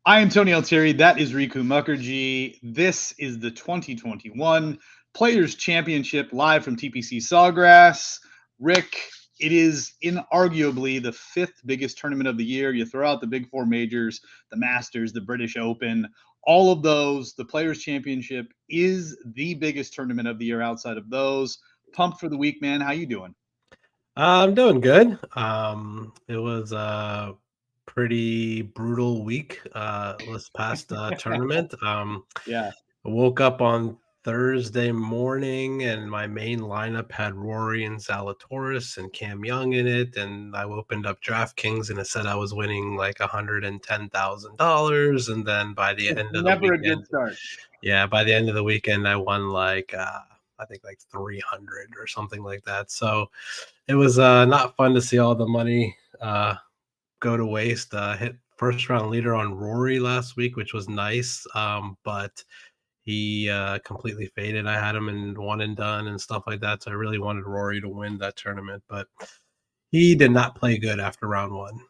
I am Tony Altieri. That is Riku Mukherjee. This is the 2021 Players Championship live from TPC Sawgrass. Rick, it is inarguably the fifth biggest tournament of the year. You throw out the big four majors, the Masters, the British Open, all of those. The Players Championship is the biggest tournament of the year outside of those. Pumped for the week, man. How you doing? I'm doing good. It was a pretty brutal week this past tournament. Yeah. I woke up on Thursday morning and my main lineup had Rory and Zalatoris and Cam Young in it, and I opened up DraftKings and it said I was winning like $110,000, and then by the It's end of the never a good weekend, start. by the end of the weekend I won like I think like 300 or something like that. So it was not fun to see all the money go to waste. Hit first round leader on Rory last week, which was nice, but he completely faded. I had him in one and done and stuff like that, so I really wanted Rory to win that tournament, but he did not play good after round one.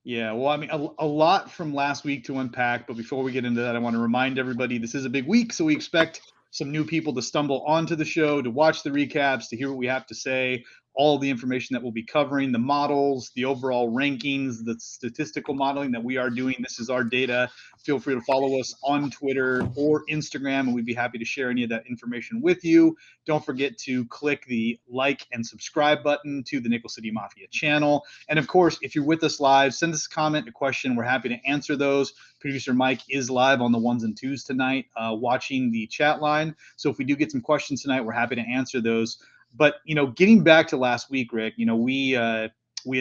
Yeah, well, I mean, a lot from last week to unpack. But before we get into that, I want to remind everybody this is a big week. So we expect some new people to stumble onto the show, to watch the recaps, to hear what we have to say, all the information that we'll be covering, the models, the overall rankings, the statistical modeling that we are doing. This is our data. Feel free to follow us on Twitter or Instagram, and we'd be happy to share any of that information with you. Don't forget to click the like and subscribe button to the Nickel City Mafia channel. And of course, if you're with us live, send us a comment, a question. We're happy to answer those. Producer Mike is live on the ones and twos tonight, watching the chat line. So if we do get some questions tonight, we're happy to answer those. But getting back to last week, Rick, we had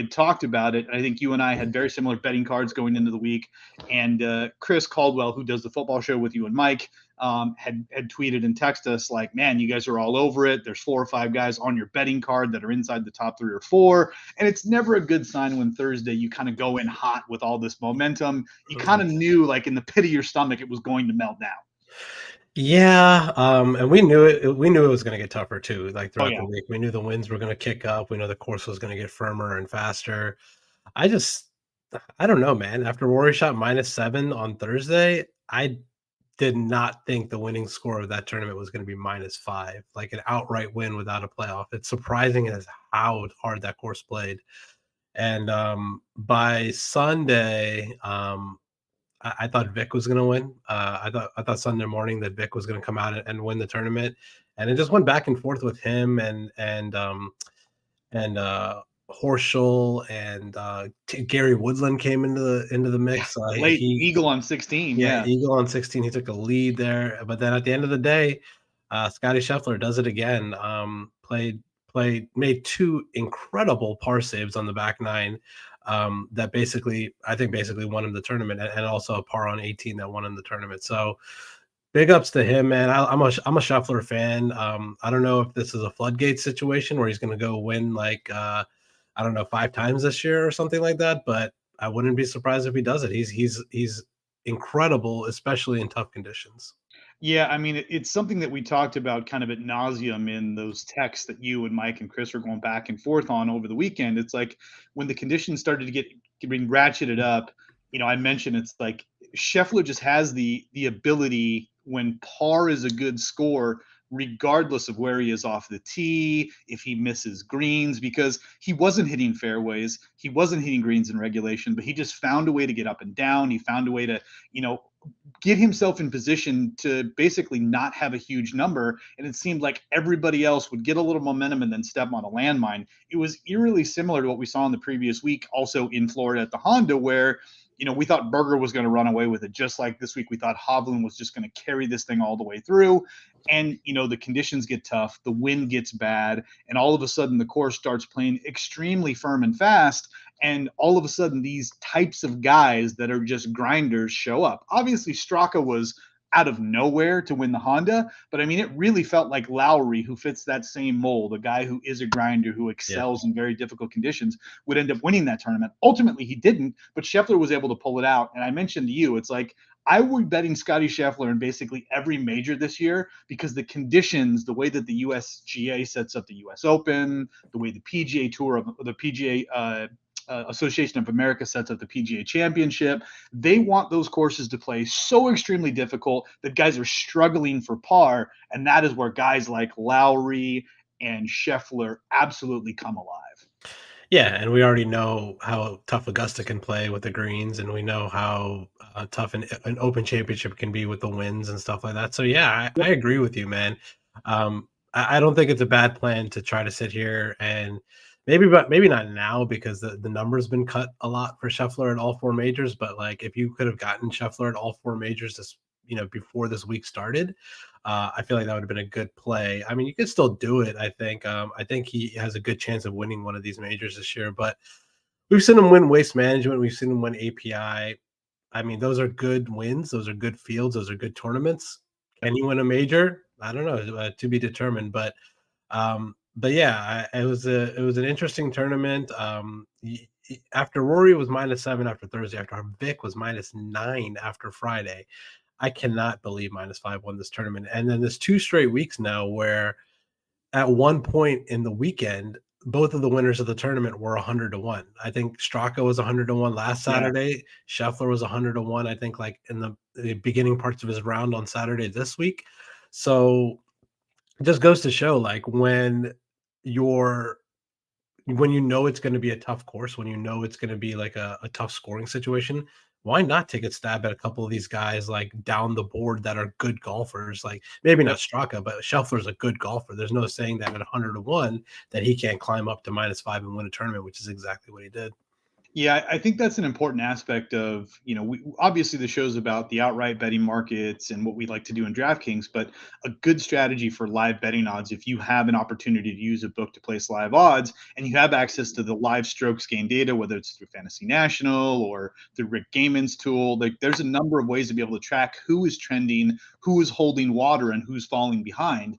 talked about it. I think you and I had very similar betting cards going into the week. And Chris Caldwell, who does the football show with you and Mike, had tweeted and texted us like, man, you guys are all over it. There's 4 or 5 guys on your betting card that are inside the top 3 or 4. And it's never a good sign when Thursday you kind of go in hot with all this momentum. You kind of knew, like in the pit of your stomach, it was going to melt down. Yeah, and we knew it. We knew it was going to get tougher too. Like Oh, throughout yeah. the week, we knew the winds were going to kick up. We know the course was going to get firmer and faster. I just, I don't know, man. After Rory shot -7 on Thursday, I did not think the winning score of that tournament was going to be -5, like an outright win without a playoff. It's surprising as how hard that course played. And by Sunday, I thought Vic was going to win. I thought Sunday morning that Vic was going to come out and win the tournament, and it just went back and forth with him and Horschel and Gary Woodland came into the Yeah. mix. Late Eagle on 16. Yeah, Yeah. Eagle on 16. He took a lead there, but then at the end of the day, Scotty Scheffler does it again. Made 2 incredible par saves on the back 9. That I think basically won him the tournament, and also a par on 18 that won him the tournament. So big ups to him, man. I'm a Scheffler fan. I don't know if this is a floodgate situation where he's going to go win like I don't know 5 times this year or something like that, but I wouldn't be surprised if he does it. He's incredible, especially in tough conditions. Yeah, I mean, it's something that we talked about kind of at nauseum in those texts that you and Mike and Chris were going back and forth on over the weekend. It's like when the conditions started to get being ratcheted up, I mentioned it's like Scheffler just has the ability when par is a good score, regardless of where he is off the tee, if he misses greens, because he wasn't hitting fairways, he wasn't hitting greens in regulation, but he just found a way to get up and down. He found a way to, get himself in position to basically not have a huge number. And it seemed like everybody else would get a little momentum and then step on a landmine. It was eerily similar to what we saw in the previous week, also in Florida at the Honda, where we thought Berger was going to run away with it. Just like this week, we thought Hovland was just going to carry this thing all the way through. And, the conditions get tough, the wind gets bad, and all of a sudden the course starts playing extremely firm and fast. And all of a sudden, these types of guys that are just grinders show up. Obviously, Straka was out of nowhere to win the Honda, but I mean, it really felt like Lowry, who fits that same mold, a guy who is a grinder, who excels in very difficult conditions, would end up winning that tournament. Ultimately, he didn't, but Scheffler was able to pull it out. And I mentioned to you, it's like I would be betting Scotty Scheffler in basically every major this year because the conditions, the way that the USGA sets up the US Open, the way the PGA Tour, the PGA Association of America sets up the PGA Championship. They want those courses to play so extremely difficult that guys are struggling for par, and that is where guys like Lowry and Scheffler absolutely come alive. Yeah, and we already know how tough Augusta can play with the greens, and we know how tough an Open Championship can be with the winds and stuff like that. So yeah, I agree with you, man. I don't think it's a bad plan to try to sit here and but maybe not now because the number's been cut a lot for Scheffler at all four majors. But like, if you could have gotten Scheffler at all four majors before this week started, I feel like that would have been a good play. I mean, you could still do it. I think. I think he has a good chance of winning one of these majors this year. But we've seen him win Waste Management. We've seen him win API. I mean, those are good wins. Those are good fields. Those are good tournaments. Can he win a major? I don't know. To be determined. But yeah, it was an interesting tournament. After Rory was -7 after Thursday, after Vic was -9 after Friday. I cannot believe -5 won this tournament. And then there's 2 straight weeks now where at one point in the weekend, both of the winners of the tournament were 100 to 1. I think Straka was 100 to 1 last Saturday. Scheffler was 100 to 1, I think, like in the beginning parts of his round on Saturday this week. So it just goes to show, like, when you know it's going to be a tough course, when you know it's going to be like a tough scoring situation, why not take a stab at a couple of these guys like down the board that are good golfers? Like maybe not Straka, but Scheffler's a good golfer. There's no saying that at 100 to 1 that he can't climb up to -5 and win a tournament, which is exactly what he did. Yeah, I think that's an important aspect of, obviously the show's about the outright betting markets and what we like to do in DraftKings, but a good strategy for live betting odds, if you have an opportunity to use a book to place live odds and you have access to the live strokes gain data, whether it's through Fantasy National or through Rick Gaiman's tool, like there's a number of ways to be able to track who is trending, who is holding water, and who's falling behind.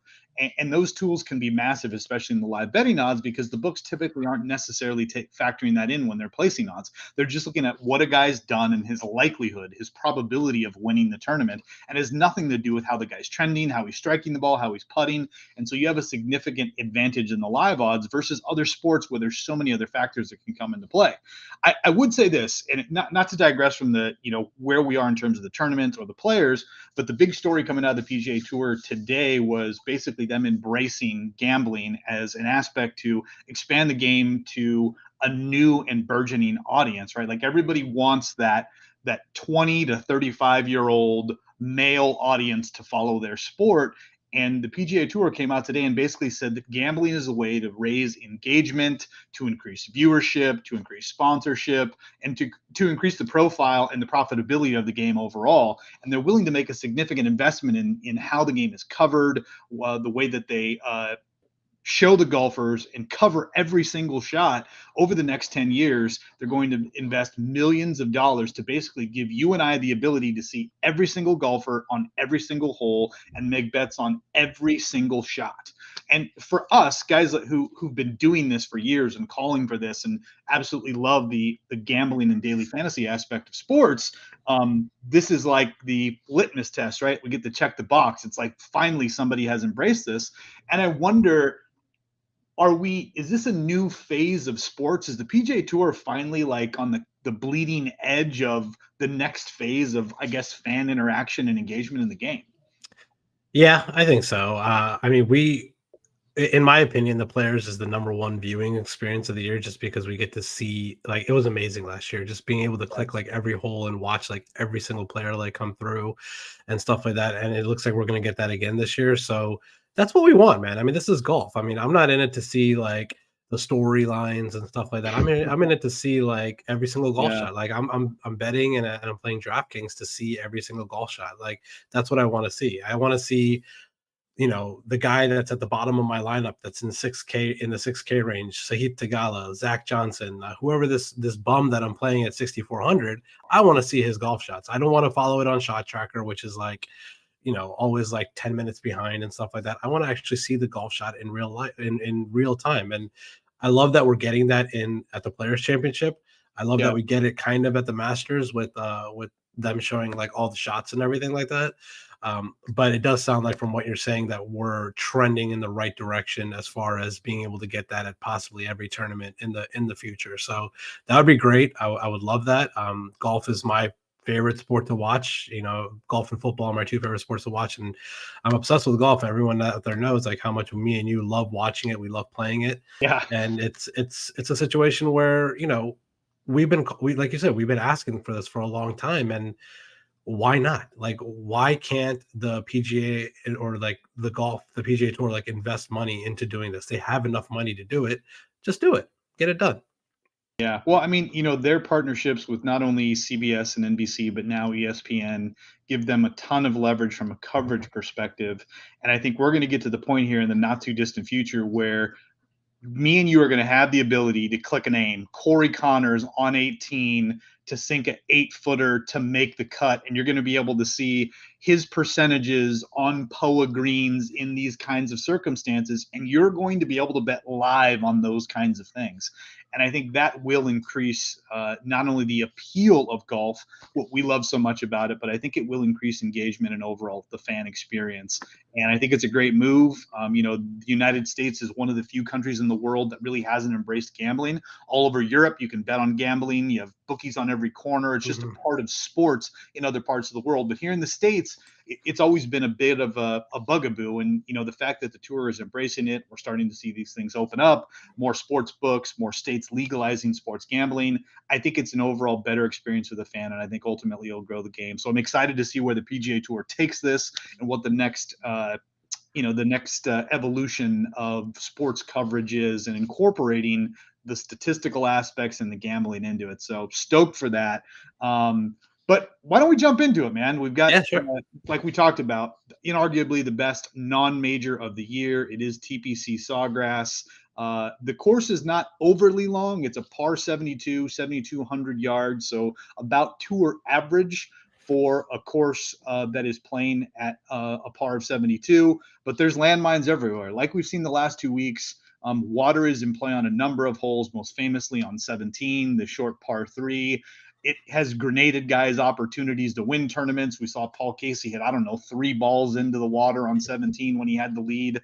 And those tools can be massive, especially in the live betting odds, because the books typically aren't necessarily factoring that in when they're placing odds. They're just looking at what a guy's done and his likelihood, his probability of winning the tournament, and has nothing to do with how the guy's trending, how he's striking the ball, how he's putting. And so you have a significant advantage in the live odds versus other sports where there's so many other factors that can come into play. I would say this, and not to digress from the, where we are in terms of the tournament or the players, but the big story coming out of the PGA Tour today was basically them embracing gambling as an aspect to expand the game to a new and burgeoning audience, right? Like everybody wants that 20 to 35-year-old male audience to follow their sport. And the PGA Tour came out today and basically said that gambling is a way to raise engagement, to increase viewership, to increase sponsorship, and to increase the profile and the profitability of the game overall. And they're willing to make a significant investment in how the game is covered, the way that they show the golfers and cover every single shot over the next 10 years. They're going to invest millions of dollars to basically give you and I the ability to see every single golfer on every single hole and make bets on every single shot. And for us, guys who've been doing this for years and calling for this and absolutely love the gambling and daily fantasy aspect of sports, this is like the litmus test, right? We get to check the box. It's like finally somebody has embraced this. And I wonder, is this a new phase of sports? Is the PGA Tour finally like on the bleeding edge of the next phase of, I guess, fan interaction and engagement in the game? Yeah, I think so. I mean, in my opinion, the Players is the number one viewing experience of the year, just because we get to see, like, it was amazing last year, just being able to click like every hole and watch like every single player like come through and stuff like that. And it looks like we're going to get that again this year. So that's what we want, man. I mean, this is golf. I mean, I'm not in it to see like the storylines and stuff like that. I'm in it to see like every single golf shot. Like I'm betting and I'm playing DraftKings to see every single golf shot. Like that's what I want to see. I want to see, the guy that's at the bottom of my lineup that's in the 6K range, Sahith Tagala, Zach Johnson, whoever this bum that I'm playing at 6,400, I want to see his golf shots. I don't want to follow it on Shot Tracker, which is like, always like 10 minutes behind and stuff like that. I want to actually see the golf shot in real life, in real time. And I love that we're getting that at the Players Championship. I love that we get it kind of at the Masters with them showing like all the shots and everything like that. But it does sound like from what you're saying that we're trending in the right direction as far as being able to get that at possibly every tournament in the future. So that would be great. I would love that. Golf is my favorite sport to watch. Golf and football are my two favorite sports to watch, and I'm obsessed with golf. Everyone out there knows like how much me and you love watching it. We love playing it. Yeah. And it's a situation where we like you said, we've been asking for this for a long time, and why not? Like, why can't the PGA or like the PGA Tour like invest money into doing this? They have enough money to do it. Just do it. Get it done. Yeah. Well, I mean, their partnerships with not only CBS and NBC, but now ESPN give them a ton of leverage from a coverage perspective. And I think we're going to get to the point here in the not too distant future where me and you are going to have the ability to click a name, Corey Connors on 18 to sink an 8-footer to make the cut. And you're going to be able to see his percentages on POA greens in these kinds of circumstances. And you're going to be able to bet live on those kinds of things. And I think that will increase not only the appeal of golf, what we love so much about it, but I think it will increase engagement and overall the fan experience. And I think it's a great move. The United States is one of the few countries in the world that really hasn't embraced gambling. All over Europe, you can bet on gambling. You have bookies on every corner. It's just a part of sports in other parts of the world. But here in the States, it's always been a bit of a bugaboo. And, the fact that the tour is embracing it, we're starting to see these things open up, more sports books, more states legalizing sports gambling. I think it's an overall better experience for the fan. And I think ultimately it'll grow the game. So I'm excited to see where the PGA Tour takes this and what the next evolution of sports coverage is, and incorporating the statistical aspects and the gambling into it. So stoked for that. But why don't we jump into it, man? We've got, like we talked about, inarguably the best non-major of the year. It is TPC Sawgrass. The course is not overly long. It's a par 72, 7,200 yards, so about tour average for a course that is playing at a par of 72. But there's landmines everywhere. Like we've seen the last 2 weeks, water is in play on a number of holes, most famously on 17, the short par 3. It has grenaded guys opportunities to win tournaments. We saw Paul Casey hit, 3 balls into the water on 17 when he had the lead,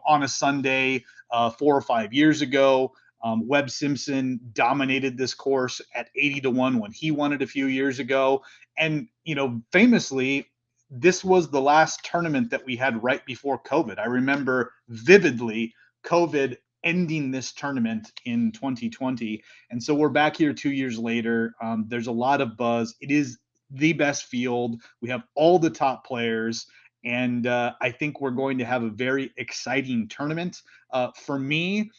on a Sunday 4 or 5 years ago. Webb Simpson dominated this course at 80-1 when he won it a few years ago. And, famously, this was the last tournament that we had right before COVID. I remember vividly COVID ending this tournament in 2020. And so we're back here 2 years later. There's a lot of buzz. It is the best field. We have all the top players. And I think we're going to have a very exciting tournament. For me,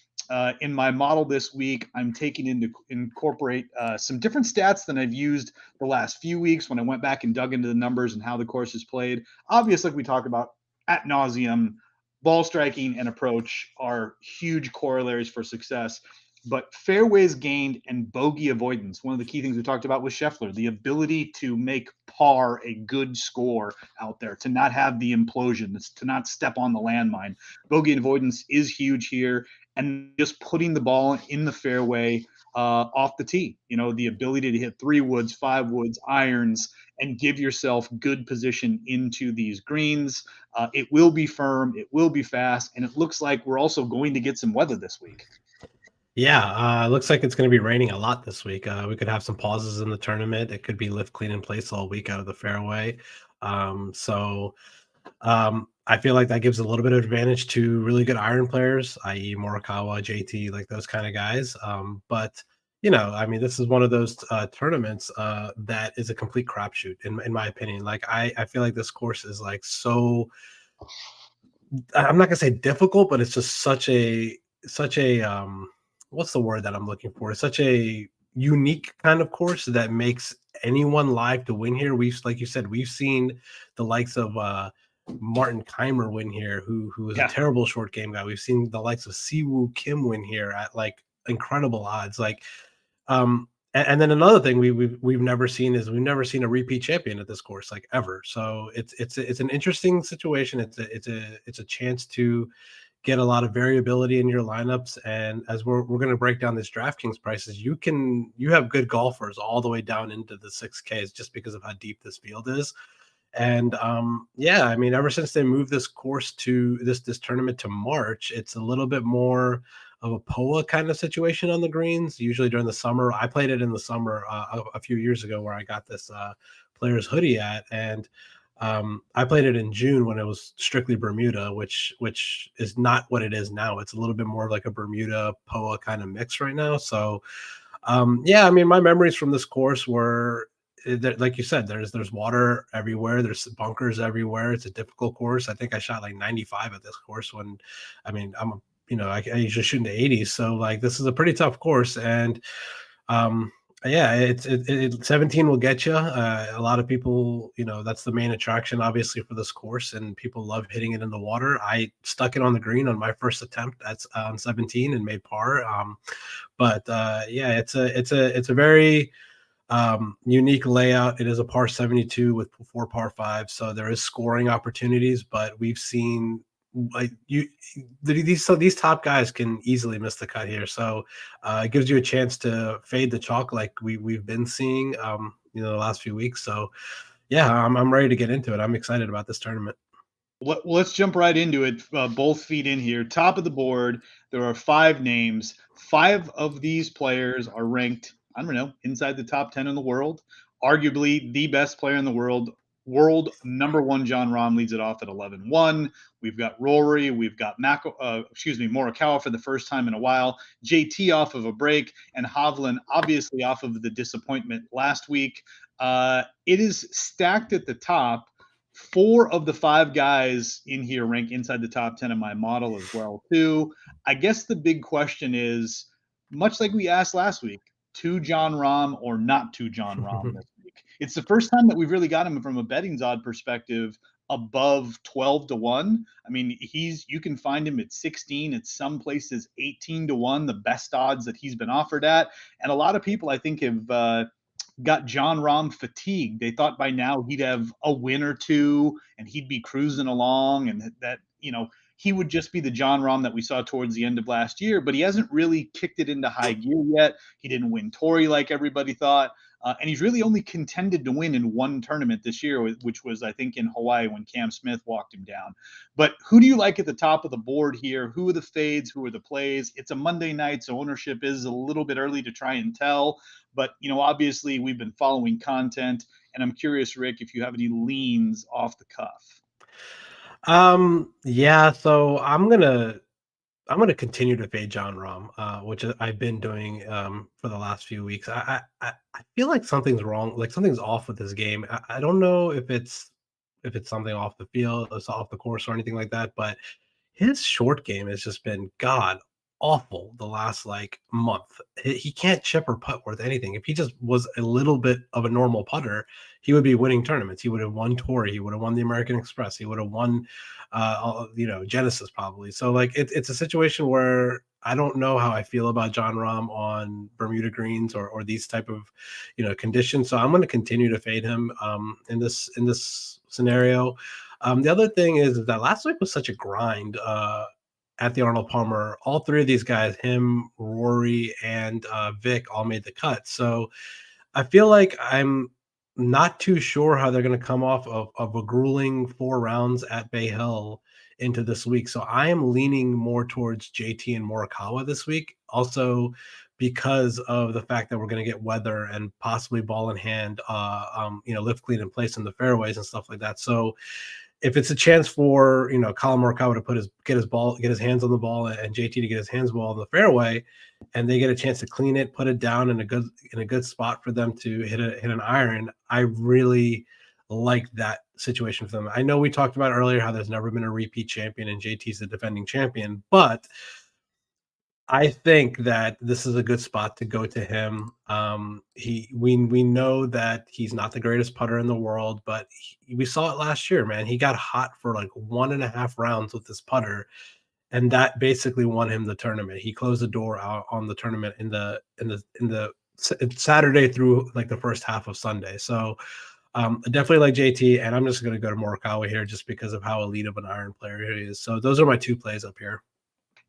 in my model this week, I'm taking into incorporate some different stats than I've used the last few weeks when I went back and dug into the numbers and how the course is played. Obviously, like we talk about ad nauseum, ball striking and approach are huge corollaries for success. But fairways gained and bogey avoidance, one of the key things we talked about with Scheffler, the ability to make par a good score out there, to not have the implosion, to not step on the landmine. Bogey avoidance is huge here. And just putting the ball in the fairway off the tee, the ability to hit 3 woods, 5 woods, irons, and give yourself good position into these greens. It will be firm, it will be fast, and it looks like we're also going to get some weather this week. Yeah, looks like it's going to be raining a lot this week. We could have some pauses in the tournament. It could be lift, clean, in place all week out of the fairway. I feel like that gives a little bit of advantage to really good iron players, i.e. Morikawa, JT, like those kind of guys. But this is one of those tournaments that is a complete crapshoot, in my opinion. Like I feel like this course is like so. I'm not gonna say difficult, but it's just such a what's the word that I'm looking for? It's such a unique kind of course that makes anyone live to win here. Like you said, we've seen the likes of Martin Keimer win here, who is a terrible short game guy. We've seen the likes of Siwoo Kim win here at like incredible odds. Like, and then another thing we've never seen is we've never seen a repeat champion at this course, like ever. So it's an interesting situation. It's a chance to get a lot of variability in your lineups. And as we're going to break down this DraftKings prices, you have good golfers all the way down into the 6Ks just because of how deep this field is. And yeah, I mean, ever since they moved this course to this tournament to March, it's a little bit more of a POA kind of situation on the greens. Usually during the summer, I played it in the summer a few years ago, where I got this player's hoodie at, and I played it in June when it was strictly Bermuda, which is not what it is now. It's a little bit more of like a Bermuda POA kind of mix right now. So yeah, I mean, my memories from this course were like you said, there's water everywhere, there's bunkers everywhere. It's a difficult course. I think I shot like 95 at this course when, I mean, I usually shoot in the 80s, so like this is a pretty tough course. And um yeah, 17 will get you. A lot of people, that's the main attraction, obviously, for this course, and people love hitting it in the water. I stuck it on the green on my first attempt. That's on 17 and made par. But yeah, it's a very unique layout. It is a par 72 with 4 par 5s, so there is scoring opportunities. But we've seen like these top guys can easily miss the cut here, so it gives you a chance to fade the chalk like we've been seeing the last few weeks. So yeah, I'm ready to get into it. I'm excited about this tournament. Let's jump right into it. Both feet in here. Top of the board, there are 5 names. 5 of these players are ranked, I don't know, inside the top 10 in the world. Arguably the best player in the world. World number 1 Jon Rahm leads it off at 11-1. We've got Rory. We've got Morikawa for the first time in a while. JT off of a break, and Hovland obviously off of the disappointment last week. It is stacked at the top. 4 of the 5 guys in here rank inside the top 10 in my model as well, too. I guess the big question is, much like we asked last week, to Jon Rahm or not to Jon Rahm this week? It's the first time that we've really got him from a betting odd perspective above 12-1. I mean, you can find him at 16, at some places 18-1, the best odds that he's been offered at. And a lot of people, I think, have got Jon Rahm fatigued. They thought by now he'd have a win or two and he'd be cruising along, and that he would just be the Jon Rahm that we saw towards the end of last year, but he hasn't really kicked it into high gear yet. He didn't win Torrey like everybody thought. And he's really only contended to win in 1 tournament this year, which was, I think, in Hawaii when Cam Smith walked him down. But who do you like at the top of the board here? Who are the fades? Who are the plays? It's a Monday night, so ownership is a little bit early to try and tell. But, obviously we've been following content, and I'm curious, Rick, if you have any leans off the cuff. Yeah, so I'm gonna continue to fade Jon Rahm, which I've been doing for the last few weeks. I feel like something's wrong, like something's off with this game. I don't know if it's something off the field, it's off the course, or anything like that, but his short game has just been god awful the last like month. He can't chip or putt worth anything. If he just was a little bit of a normal putter, he would be winning tournaments. He would have won Torrey. He would have won the American Express. He would have won, Genesis probably. So like it's a situation where I don't know how I feel about Jon Rahm on Bermuda greens or these type of conditions. So I'm going to continue to fade him in this scenario. The other thing is that last week was such a grind at the Arnold Palmer. All 3 of these guys, him, Rory, and Vic, all made the cut. So I feel like I'm not too sure how they're going to come off of a grueling 4 rounds at Bay Hill into this week. So I am leaning more towards JT and Morikawa this week. Also, because of the fact that we're going to get weather and possibly ball in hand, lift clean in place in the fairways and stuff like that. So if it's a chance for Colin Morikawa to get his hands on the ball, and JT to get his hands on the ball in the fairway, and they get a chance to clean it, put it down in a good spot for them to hit an iron, I really like that situation for them. I know we talked about earlier how there's never been a repeat champion, and JT's the defending champion, but I think that this is a good spot to go to him. We know that he's not the greatest putter in the world, but we saw it last year, man. He got hot for like 1.5 rounds with this putter, and that basically won him the tournament. He closed the door out on the tournament in the Saturday through like the first half of Sunday. So I definitely like JT, and I'm just going to go to Morikawa here just because of how elite of an iron player he is. So those are my 2 plays up here.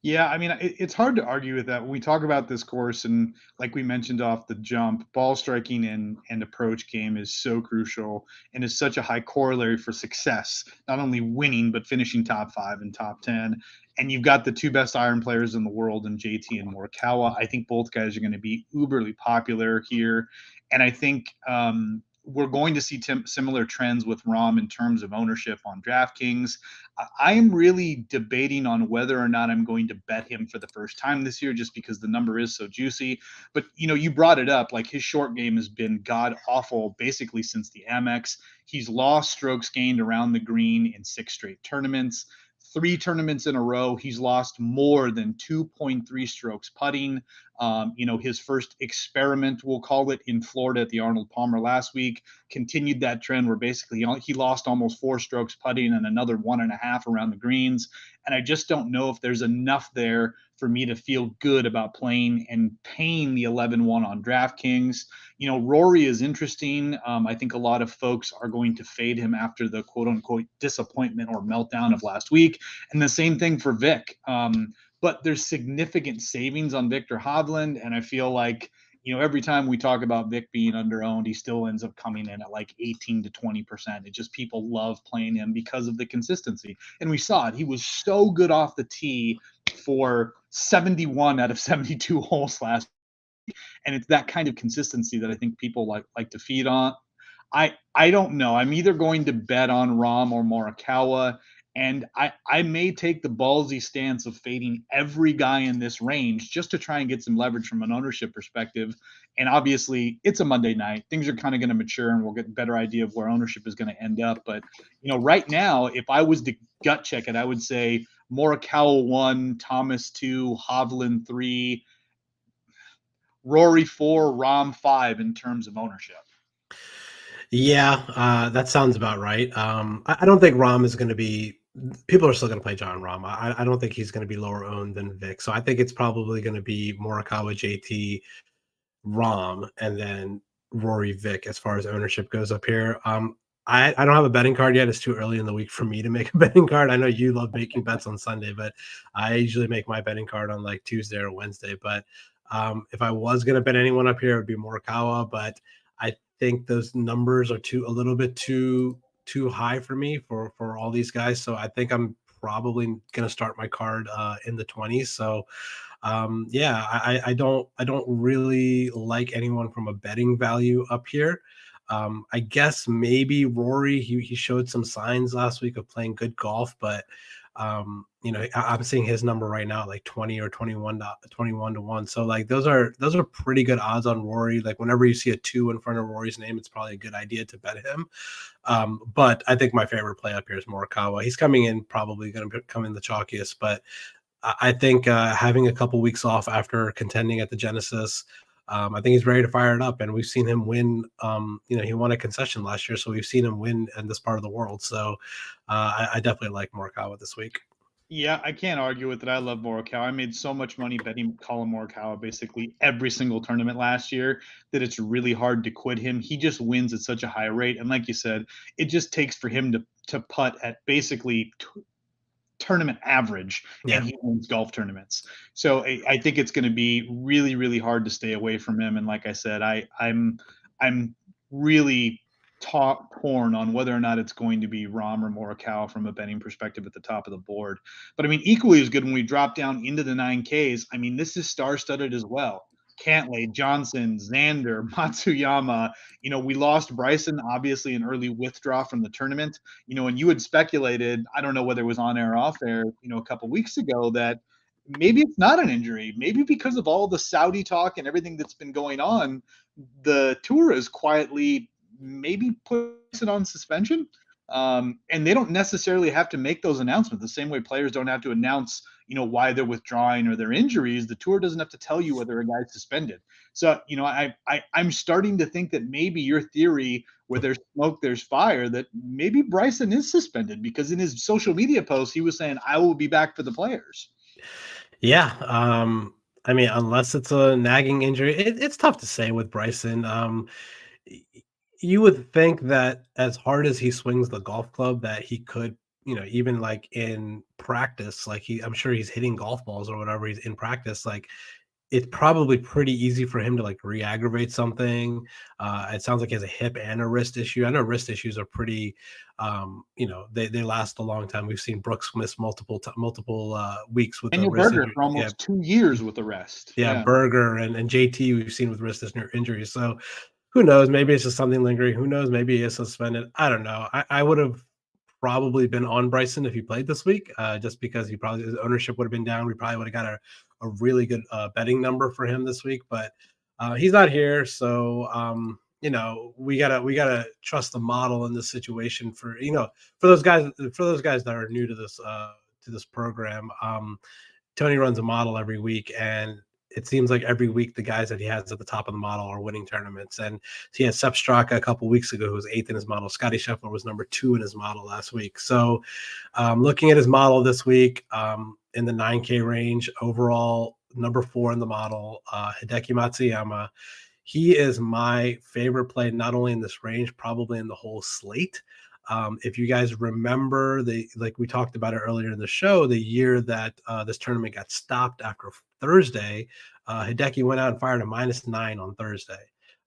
Yeah, I mean, it's hard to argue with that. When we talk about this course, and like we mentioned off the jump, ball striking and approach game is so crucial and is such a high corollary for success, not only winning, but finishing top 5 and top 10. And you've got the two best iron players in the world in JT and Morikawa. I think both guys are going to be uberly popular here. And I think we're going to see similar trends with Rahm in terms of ownership on DraftKings. I am really debating on whether or not I'm going to bet him for the first time this year, just because the number is so juicy. But you brought it up. Like, his short game has been god awful basically since the Amex. He's lost strokes gained around the green in 6 straight tournaments. 3 tournaments in a row, he's lost more than 2.3 strokes putting. His first experiment, we'll call it, in Florida at the Arnold Palmer last week, continued that trend where basically he lost almost 4 strokes putting and another 1.5 around the greens. And I just don't know if there's enough there for me to feel good about playing and paying the 11-1 on DraftKings. Rory is interesting. I think a lot of folks are going to fade him after the quote unquote disappointment or meltdown of last week. And the same thing for Vic. But there's significant savings on Victor Hovland. And I feel like, every time we talk about Vic being underowned, he still ends up coming in at like 18 to 20%. It just, people love playing him because of the consistency. And we saw it. He was so good off the tee for 71 out of 72 holes last. And it's that kind of consistency that I think people like to feed on. I don't know. I'm either going to bet on Rahm or Morikawa, and I may take the ballsy stance of fading every guy in this range just to try and get some leverage from an ownership perspective. And obviously, it's a Monday night. Things are kind of going to mature, and we'll get a better idea of where ownership is going to end up. But right now, if I was to gut check it, I would say Morikawa 1, Thomas 2, Hovland 3, Rory 4, Rahm 5 in terms of ownership. Yeah, that sounds about right. I don't think Rahm is going to be. People are still going to play John Rahm. I don't think he's going to be lower owned than Vic. So I think it's probably going to be Morikawa, JT, Rahm, and then Rory, Vic as far as ownership goes up here. I don't have a betting card yet. It's too early in the week for me to make a betting card. I know you love making bets on Sunday, but I usually make my betting card on like Tuesday or Wednesday. But if I was going to bet anyone up here, it would be Morikawa. But I think those numbers are a little bit too high for me for all these guys. So I think I'm probably going to start my card in the 20s. So yeah, I don't really like anyone from a betting value up here. I guess maybe Rory, he showed some signs last week of playing good golf, but I'm seeing his number right now at like 20 or 21 to 1. So like those are pretty good odds on Rory. Like whenever you see a 2 in front of Rory's name, it's probably a good idea to bet him. But I think my favorite play up here is Morikawa. He's coming in, probably going to come in the chalkiest, but I think having a couple weeks off after contending at the Genesis, I think he's ready to fire it up. And we've seen him win. He won a concession last year, so we've seen him win in this part of the world. So I definitely like Morikawa this week. Yeah, I can't argue with it. I love Morikawa. I made so much money betting Colin Morikawa basically every single tournament last year that it's really hard to quit him. He just wins at such a high rate. And like you said, it just takes for him to putt at basically tournament average, Yeah. and he wins golf tournaments. So I think it's going to be really, really hard to stay away from him. And like I said, I'm really torn on whether or not it's going to be Rahm or Morikawa from a betting perspective at the top of the board. But I mean, equally as good when we drop down into the 9Ks. I mean, this is star-studded as well. Cantlay, Johnson, Xander, Matsuyama. We lost Bryson, obviously an early withdrawal from the tournament. And you had speculated, I don't know whether it was on air or off air, a couple weeks ago, that maybe it's not an injury. Maybe because of all the Saudi talk and everything that's been going on, the tour is quietly maybe put it on suspension. And they don't necessarily have to make those announcements the same way players don't have to announce, why they're withdrawing or their injuries. The tour doesn't have to tell you whether a guy's suspended. So, I'm starting to think that maybe your theory, where there's smoke, there's fire, that maybe Bryson is suspended, because in his social media post, he was saying, I will be back for the players. Yeah. I mean, unless it's a nagging injury, it's tough to say with Bryson. You would think that as hard as he swings the golf club, that he could even like in practice, like I'm sure he's hitting golf balls or whatever he's in practice, like it's probably pretty easy for him to like re-aggravate something. It sounds like he has a hip and a wrist issue. I know wrist issues are pretty, they last a long time. We've seen Brooks miss multiple weeks with a Daniel wrist Berger injury. for almost 2 years with arrest. Yeah, Berger and JT we've seen with wrist injuries. So who knows? Maybe it's just something lingering. Who knows? Maybe he is suspended. I don't know. I would have probably been on Bryson if he played this week, just because his ownership would have been down. We probably would have got a really good betting number for him this week, but he's not here, so we gotta trust the model in this situation for those guys that are new to this program. Tony runs a model every week, and it seems like every week the guys that he has at the top of the model are winning tournaments. And he had Sepp Straka a couple weeks ago, who was 8th in his model. Scotty Scheffler was number 2 in his model last week. So looking at his model this week, in the 9K range, overall number 4 in the model, Hideki Matsuyama. He is my favorite play, not only in this range, probably in the whole slate. If you guys remember, like we talked about it earlier in the show, the year that this tournament got stopped after Thursday, Hideki went out and fired a -9 on Thursday.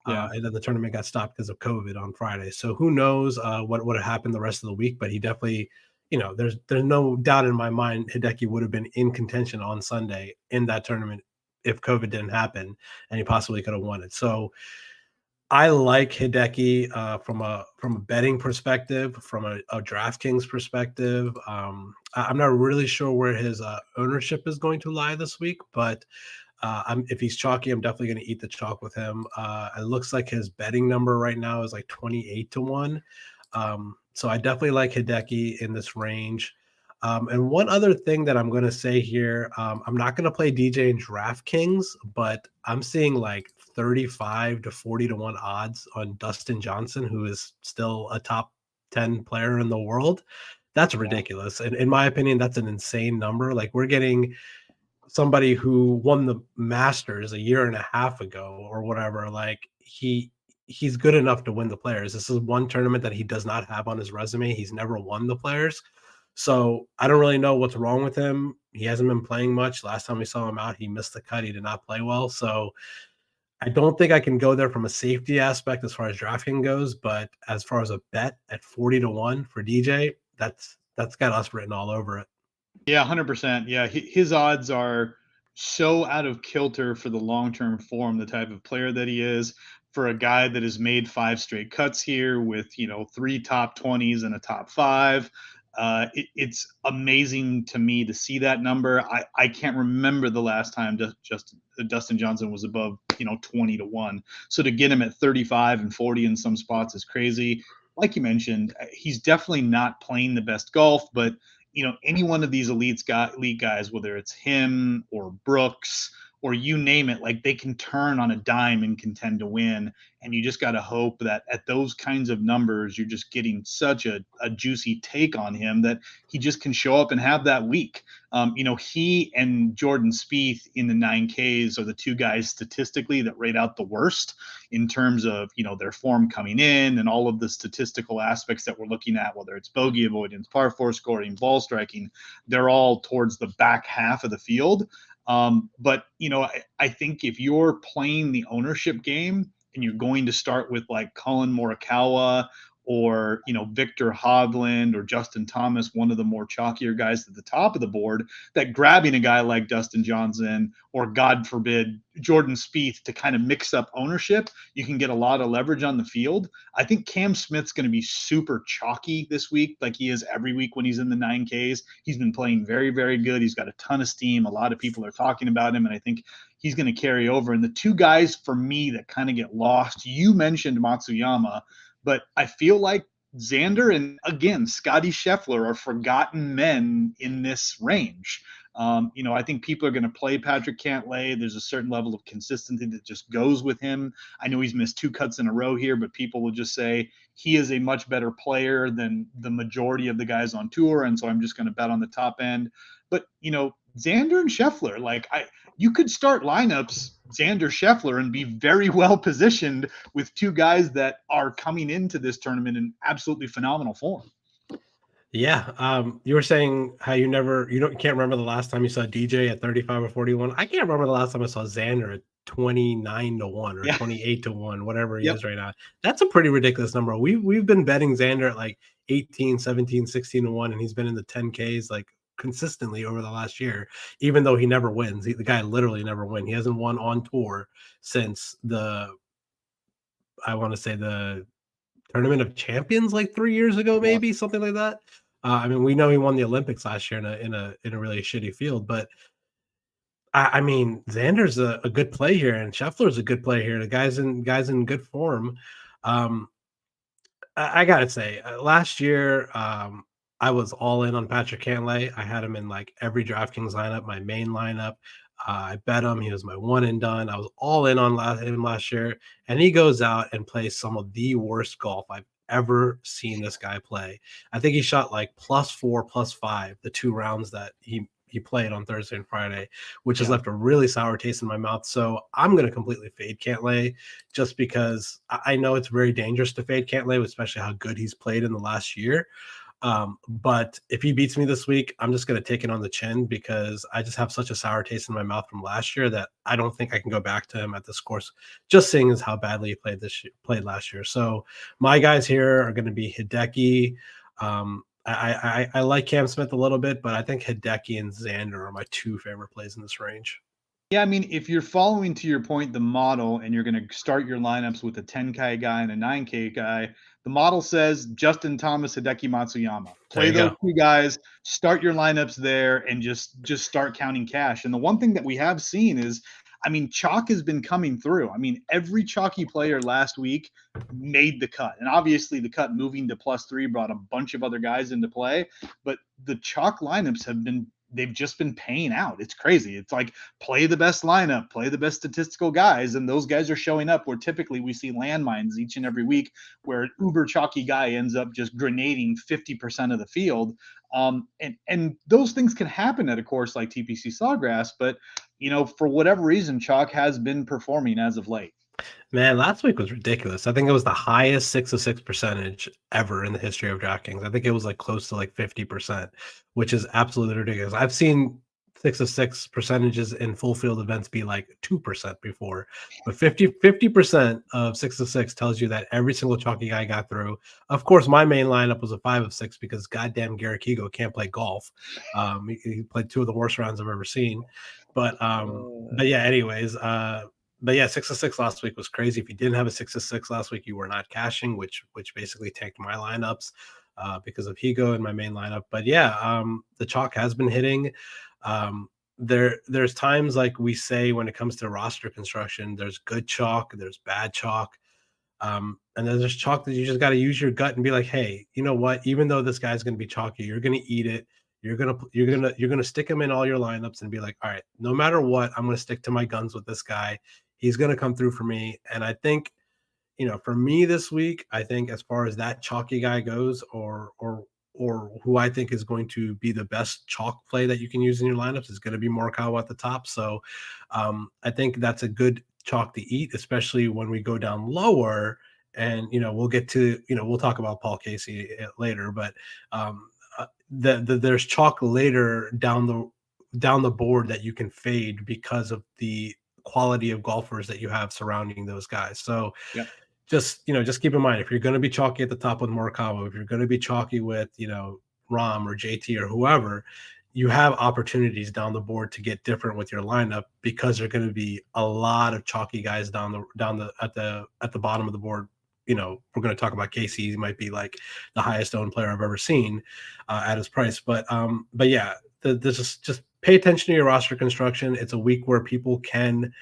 And then the tournament got stopped because of COVID on Friday. So who knows what would have happened the rest of the week, but he definitely, there's no doubt in my mind Hideki would have been in contention on Sunday in that tournament if COVID didn't happen, and he possibly could have won it. So I like Hideki from a betting perspective, from a DraftKings perspective. I'm not really sure where his ownership is going to lie this week, but if he's chalky, I'm definitely going to eat the chalk with him. It looks like his betting number right now is like 28-1. So I definitely like Hideki in this range. And one other thing that I'm going to say here, I'm not going to play DJ in DraftKings, but I'm seeing like 35 to 40-1 odds on Dustin Johnson, who is still a top 10 player in the world. That's ridiculous. And in my opinion, that's an insane number. Like, we're getting somebody who won the Masters a year and a half ago or whatever. Like, he's good enough to win the Players. This is one tournament that he does not have on his resume. He's never won the Players. So I don't really know what's wrong with him. He hasn't been playing much. Last time we saw him out, he missed the cut. He did not play well. So I don't think I can go there from a safety aspect as far as drafting goes. But as far as a bet at 40-1 for DJ, that's got us written all over it. Yeah, 100%. Yeah, his odds are so out of kilter for the long-term form, the type of player that he is, for a guy that has made 5 straight cuts here with 3 top 20s and a top 5. It's amazing to me to see that number. I can't remember the last time Dustin Johnson was above 20-1. So to get him at 35 and 40 in some spots is crazy. Like you mentioned, he's definitely not playing the best golf, but any one of these elite guys, whether it's him or Brooks or you name it, like, they can turn on a dime and contend to win. And you just got to hope that at those kinds of numbers, you're just getting such a juicy take on him that he just can show up and have that week. He and Jordan Spieth in the 9Ks are the two guys statistically that rate out the worst in terms of, their form coming in and all of the statistical aspects that we're looking at, whether it's bogey avoidance, par 4 scoring, ball striking. They're all towards the back half of the field. But I think if you're playing the ownership game and you're going to start with like Colin Morikawa or Victor Hovland or Justin Thomas, one of the more chalkier guys at the top of the board, that grabbing a guy like Dustin Johnson or, God forbid, Jordan Spieth to kind of mix up ownership, you can get a lot of leverage on the field. I think Cam Smith's going to be super chalky this week, like he is every week when he's in the 9Ks. He's been playing very, very good. He's got a ton of steam. A lot of people are talking about him, and I think he's going to carry over. And the two guys for me that kind of get lost, you mentioned Matsuyama, but I feel like Xander and, again, Scotty Scheffler are forgotten men in this range. I think people are going to play Patrick Cantlay. There's a certain level of consistency that just goes with him. I know he's missed 2 cuts in a row here, but people will just say he is a much better player than the majority of the guys on tour, and so I'm just going to bet on the top end. But, Xander and Scheffler, you could start lineups Xander Scheffler and be very well positioned with 2 guys that are coming into this tournament in absolutely phenomenal form. Yeah. You were saying how you can't remember the last time you saw DJ at 35 or 41. I can't remember the last time I saw Xander at 29-1 or Yeah. 28-1, whatever he Yep. is right now. That's a pretty ridiculous number. We've been betting Xander at like 18, 17, 16-1, and he's been in the 10Ks like consistently over the last year, even though he never wins. The guy literally never wins. He hasn't won on tour since I want to say the Tournament of Champions like 3 years ago, Yeah. maybe something like that. I mean, we know he won the Olympics last year in a really shitty field, but I mean, Xander's a good play here, and Scheffler's a good play here. The guys in good form. Um, I gotta say, last year, I was all in on Patrick Cantlay. I had him in like every DraftKings lineup, my main lineup. I bet him. He was my one and done. I was all in on him last year, and he goes out and plays some of the worst golf I've ever seen this guy play. I think he shot like +4, +5 the 2 rounds that he played on Thursday and Friday, which has Yeah. left a really sour taste in my mouth. So I'm going to completely fade Cantlay just because I know it's very dangerous to fade Cantlay, especially how good he's played in the last year. But if he beats me this week, I'm just going to take it on the chin because I just have such a sour taste in my mouth from last year that I don't think I can go back to him at this course. Just seeing as how badly he played last year. So my guys here are going to be Hideki. I like Cam Smith a little bit, but I think Hideki and Xander are my two favorite plays in this range. Yeah, I mean, if you're following to your point the model and you're going to start your lineups with a 10K guy and a 9K guy, the model says Justin Thomas, Hideki Matsuyama. There Play you those go. two guys, start your lineups there, and just start counting cash. And the one thing that we have seen is, I mean, chalk has been coming through. I mean, every chalky player last week made the cut, and obviously the cut moving to +3 brought a bunch of other guys into play. But the chalk lineups they've just been paying out. It's crazy. It's like play the best lineup, play the best statistical guys, and those guys are showing up where typically we see landmines each and every week where an uber chalky guy ends up just grenading 50% of the field. And those things can happen at a course like TPC Sawgrass, but for whatever reason, chalk has been performing as of late. Man, last week was ridiculous. I think it was the highest 6 of 6 percentage ever in the history of DraftKings. I think it was like close to like 50%, which is absolutely ridiculous. I've seen 6 of 6 percentages in full field events be like 2% before, but 50% of 6 of 6 tells you that every single chalky guy got through. Of course, my main lineup was a 5 of 6 because goddamn Garrett Higo can't play golf. He played 2 of the worst rounds I've ever seen. But yeah, anyways, but yeah, 6 of 6 last week was crazy. If you didn't have a 6 of 6 last week, you were not cashing, which basically tanked my lineups because of Higo in my main lineup. But yeah, the chalk has been hitting. There's times like we say when it comes to roster construction, there's good chalk, there's bad chalk. And then there's chalk that you just got to use your gut and be like, hey, you know what? Even though this guy's going to be chalky, you're going to eat it. You're gonna stick him in all your lineups and be like, all right, no matter what, I'm going to stick to my guns with this guy. He's going to come through for me. And I think, for me this week, I think as far as that chalky guy goes, or who I think is going to be the best chalk play that you can use in your lineups is going to be Morikawa at the top. So I think that's a good chalk to eat, especially when we go down lower. And we'll get to we'll talk about Paul Casey later, but there's chalk later down the board that you can fade because of the quality of golfers that you have surrounding those guys. So Yeah. just keep in mind, if you're going to be chalky at the top with Morikawa, if you're going to be chalky with Rom or JT or whoever, you have opportunities down the board to get different with your lineup because there's going to be a lot of chalky guys down the at the bottom of the board. We're going to talk about Casey. He might be like the highest owned player I've ever seen at his price. But yeah, this just pay attention to your roster construction. It's a week where people can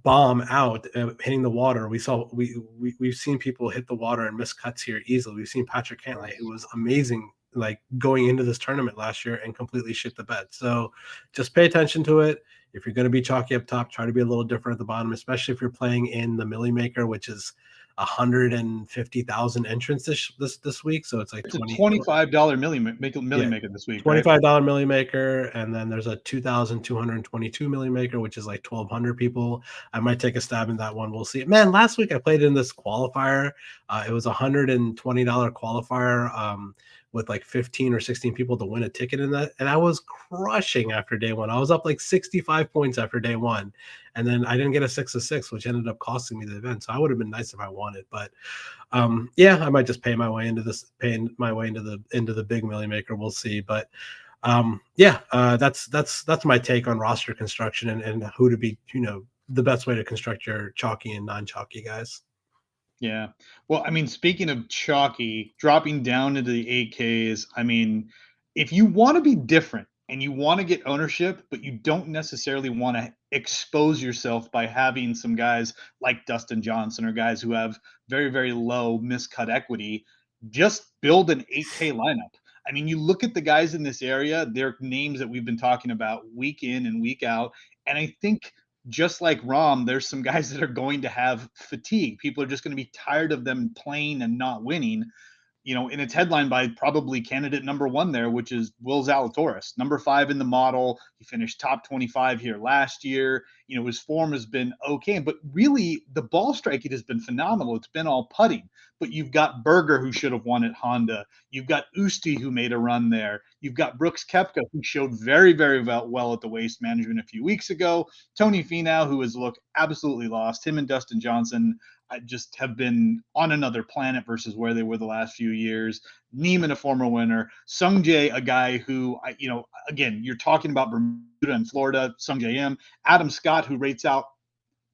bomb out hitting the water. We've seen people hit the water and miss cuts here easily. We've seen Patrick Cantlay. It was amazing, like going into this tournament last year and completely shit the bed. So just pay attention to it. If you're going to be chalky up top, try to be a little different at the bottom, especially if you're playing in the Millie Maker, which is 150,000 entrants this week. So it's like It's a $25 Millie Maker this week, right? $25 Millie Maker, and then there's a 2,222 Millie Maker, which is like 1,200 people. I might take a stab in that one. We'll see. Man, last week I played in this qualifier. It was $120 qualifier with like 15 or 16 people to win a ticket in that. And I was crushing after day one. I was up like 65 points after day one. And then I didn't get a 6 of 6, which ended up costing me the event. So I would have been nice if I wanted. But yeah, I might just pay my way into the big Millie Maker. We'll see. But yeah, that's my take on roster construction and who to be, the best way to construct your chalky and non-chalky guys. Yeah. Well, I mean, speaking of chalky, dropping down into the 8Ks, I mean, if you want to be different and you want to get ownership, but you don't necessarily want to expose yourself by having some guys like Dustin Johnson or guys who have very, very low miscut equity, just build an 8K lineup. I mean, you look at the guys in this area, they're names that we've been talking about week in and week out. And I think just like Rom, there's some guys that are going to have fatigue. People are just going to be tired of them playing and not winning. And it's headlined by probably candidate number one there, which is Will Zalatoris, number 5 in the model. He finished top 25 here last year. His form has been okay, but really the ball striking has been phenomenal. It's been all putting. But you've got Berger, who should have won at Honda. You've got Usti, who made a run there. You've got Brooks Koepka, who showed very, very well at the Waste Management a few weeks ago. Tony Finau, who has looked absolutely lost. Him and Dustin Johnson, I just have been on another planet versus where they were the last few years. Neiman, a former winner. Sungjae, a guy who, again, you're talking about Bermuda and Florida, Sungjae M. Adam Scott, who rates out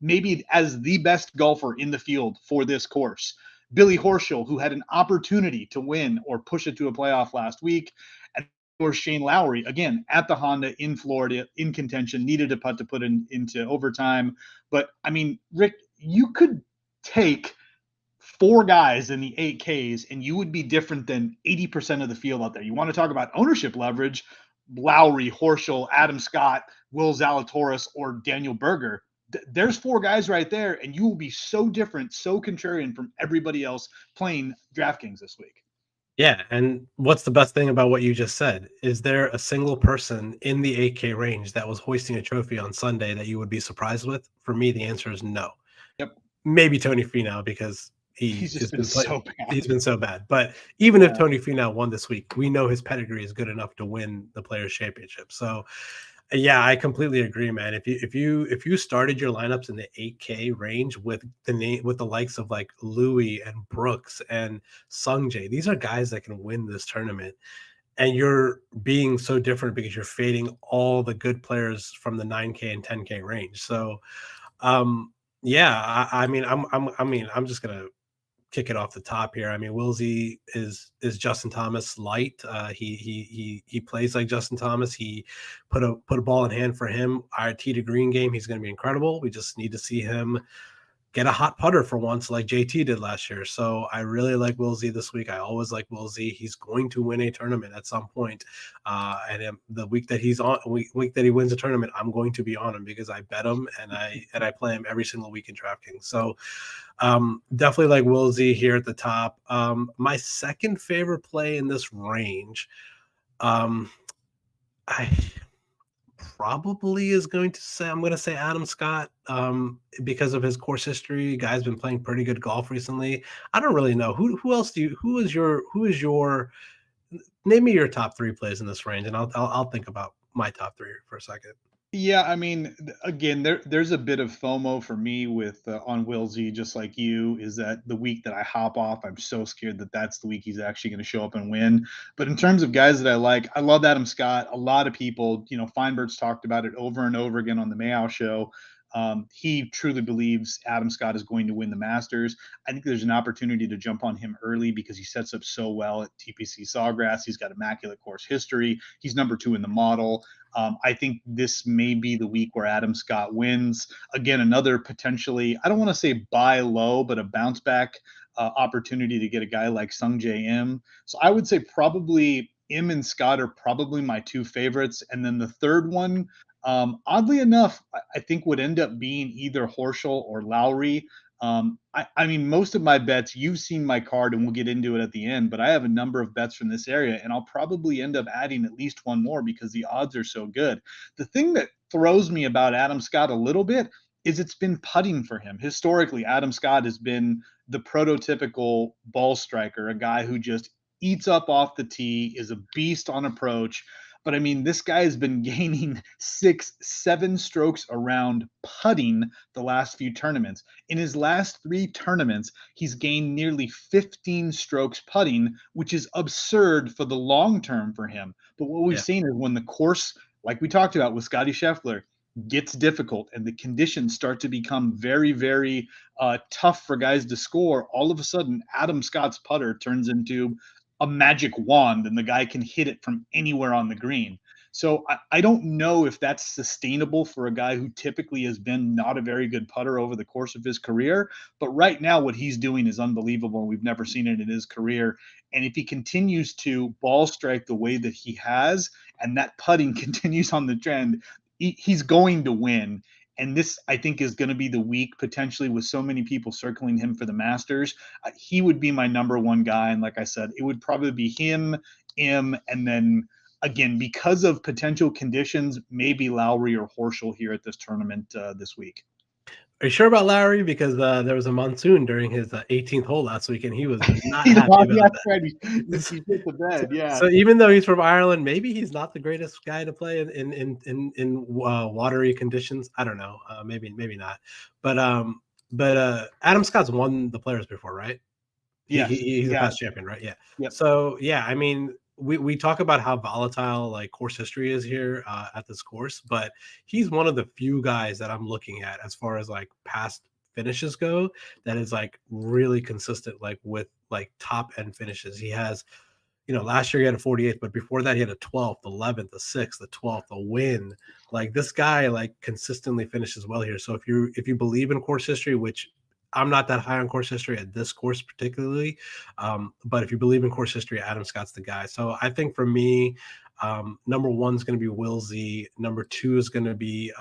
maybe as the best golfer in the field for this course. Billy Horschel, who had an opportunity to win or push it to a playoff last week. And of course, Shane Lowry, again, at the Honda in Florida, in contention, needed a putt to put into overtime. But, I mean, Rick, you could take 4 guys in the 8Ks and you would be different than 80% of the field out there. You want to talk about ownership leverage, Lowry, Horschel, Adam Scott, Will Zalatoris, or Daniel Berger. There's 4 guys right there, and you will be so different, so contrarian from everybody else playing DraftKings this week. Yeah, and what's the best thing about what you just said? Is there a single person in the 8K range that was hoisting a trophy on Sunday that you would be surprised with? For me, the answer is no. Yep. Maybe Tony Finau, because he's just been so bad. He's been so bad. But even if Tony Finau won this week, we know his pedigree is good enough to win the Players' Championship. So yeah, I completely agree, man. If you started your lineups in the 8K range with the likes of like Louis and Brooks and Sungjae, these are guys that can win this tournament. And you're being so different because you're fading all the good players from the 9K and 10K range. So yeah, I'm just gonna kick it off the top here. I mean, Wilsey is Justin Thomas light. He plays like Justin Thomas. He put a ball in hand for him. Our tee to green game, he's going to be incredible. We just need to see him get a hot putter for once, like JT did last year. So I really like Wilsey this week. I always like Wilsey. He's going to win a tournament at some point. And the week that he's on, week that he wins a tournament, I'm going to be on him because I bet him and I play him every single week in DraftKings. So definitely like Wilsey here at the top. My second favorite play in this range, I probably is going to say, I'm going to say Adam Scott because of his course history. Guy's been playing pretty good golf recently. I don't really know who else who is your name me your top 3 plays in this range, and I'll think about my top 3 for a second. Yeah, I mean, again, there's a bit of FOMO for me with on Wilsey, just like you, is that the week that I hop off, I'm so scared that that's the week he's actually going to show up and win. But in terms of guys that I like, I love Adam Scott. A lot of people, Feinberg's talked about it over and over again on the Mayow show. He truly believes Adam Scott is going to win the Masters. I think there's an opportunity to jump on him early because he sets up so well at TPC Sawgrass. He's got immaculate course history. He's number 2 in the model. I think this may be the week where Adam Scott wins. Again, another potentially, I don't want to say buy low, but a bounce back opportunity to get a guy like Sungjae M. So I would say probably M and Scott are probably my 2 favorites. And then the third one, oddly enough, I think would end up being either Horschel or Lowry. I mean, most of my bets, you've seen my card and we'll get into it at the end, but I have a number of bets from this area and I'll probably end up adding at least one more because the odds are so good. The thing that throws me about Adam Scott a little bit is it's been putting for him. Historically, Adam Scott has been the prototypical ball striker, a guy who just eats up off the tee, is a beast on approach. But I mean, this guy has been gaining 6, 7 strokes around putting the last few tournaments. In his last 3 tournaments, he's gained nearly 15 strokes putting, which is absurd for the long term for him. But what we've seen is when the course, like we talked about with Scotty Scheffler, gets difficult and the conditions start to become very, very tough for guys to score, all of a sudden Adam Scott's putter turns into a magic wand and the guy can hit it from anywhere on the green. So I don't know if that's sustainable for a guy who typically has been not a very good putter over the course of his career. But right now, what he's doing is unbelievable. We've never seen it in his career. And if he continues to ball strike the way that he has, and that putting continues on the trend, he's going to win. And this, I think, is going to be the week potentially with so many people circling him for the Masters. He would be my number one guy. And like I said, it would probably be him, and then again, because of potential conditions, maybe Lowry or Horschel here at this tournament this week. Are you sure about Lowry? Because there was a monsoon during his 18th hole last week, and he was not happy about that. Right. He hit the bed, yeah. So even though he's from Ireland, maybe he's not the greatest guy to play in watery conditions. I don't know. Maybe not. But Adam Scott's won the Players before, right? Yeah, he's a past champion, right? Yeah. Yep. So yeah, I mean, we talk about how volatile like course history is here at this course, but he's one of the few guys that I'm looking at as far as like past finishes go that is like really consistent, like with like top end finishes. He has, last year he had a 48th, but before that he had a 12th, 11th, a 6th, a 12th, a win. Like this guy like consistently finishes well here. So if you believe in course history, which I'm not that high on course history at this course particularly, but if you believe in course history, Adam Scott's the guy. So I think for me, number 1 is going to be Will Z. Number 2 is going to be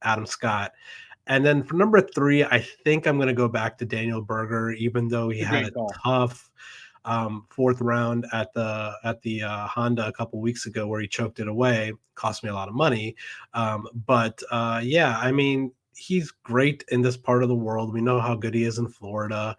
Adam Scott. And then for number 3, I think I'm going to go back to Daniel Berger, even though he had a tough fourth round at the Honda a couple weeks ago where he choked it away. Cost me a lot of money. But yeah, I mean, he's great in this part of the world. We know how good he is in Florida.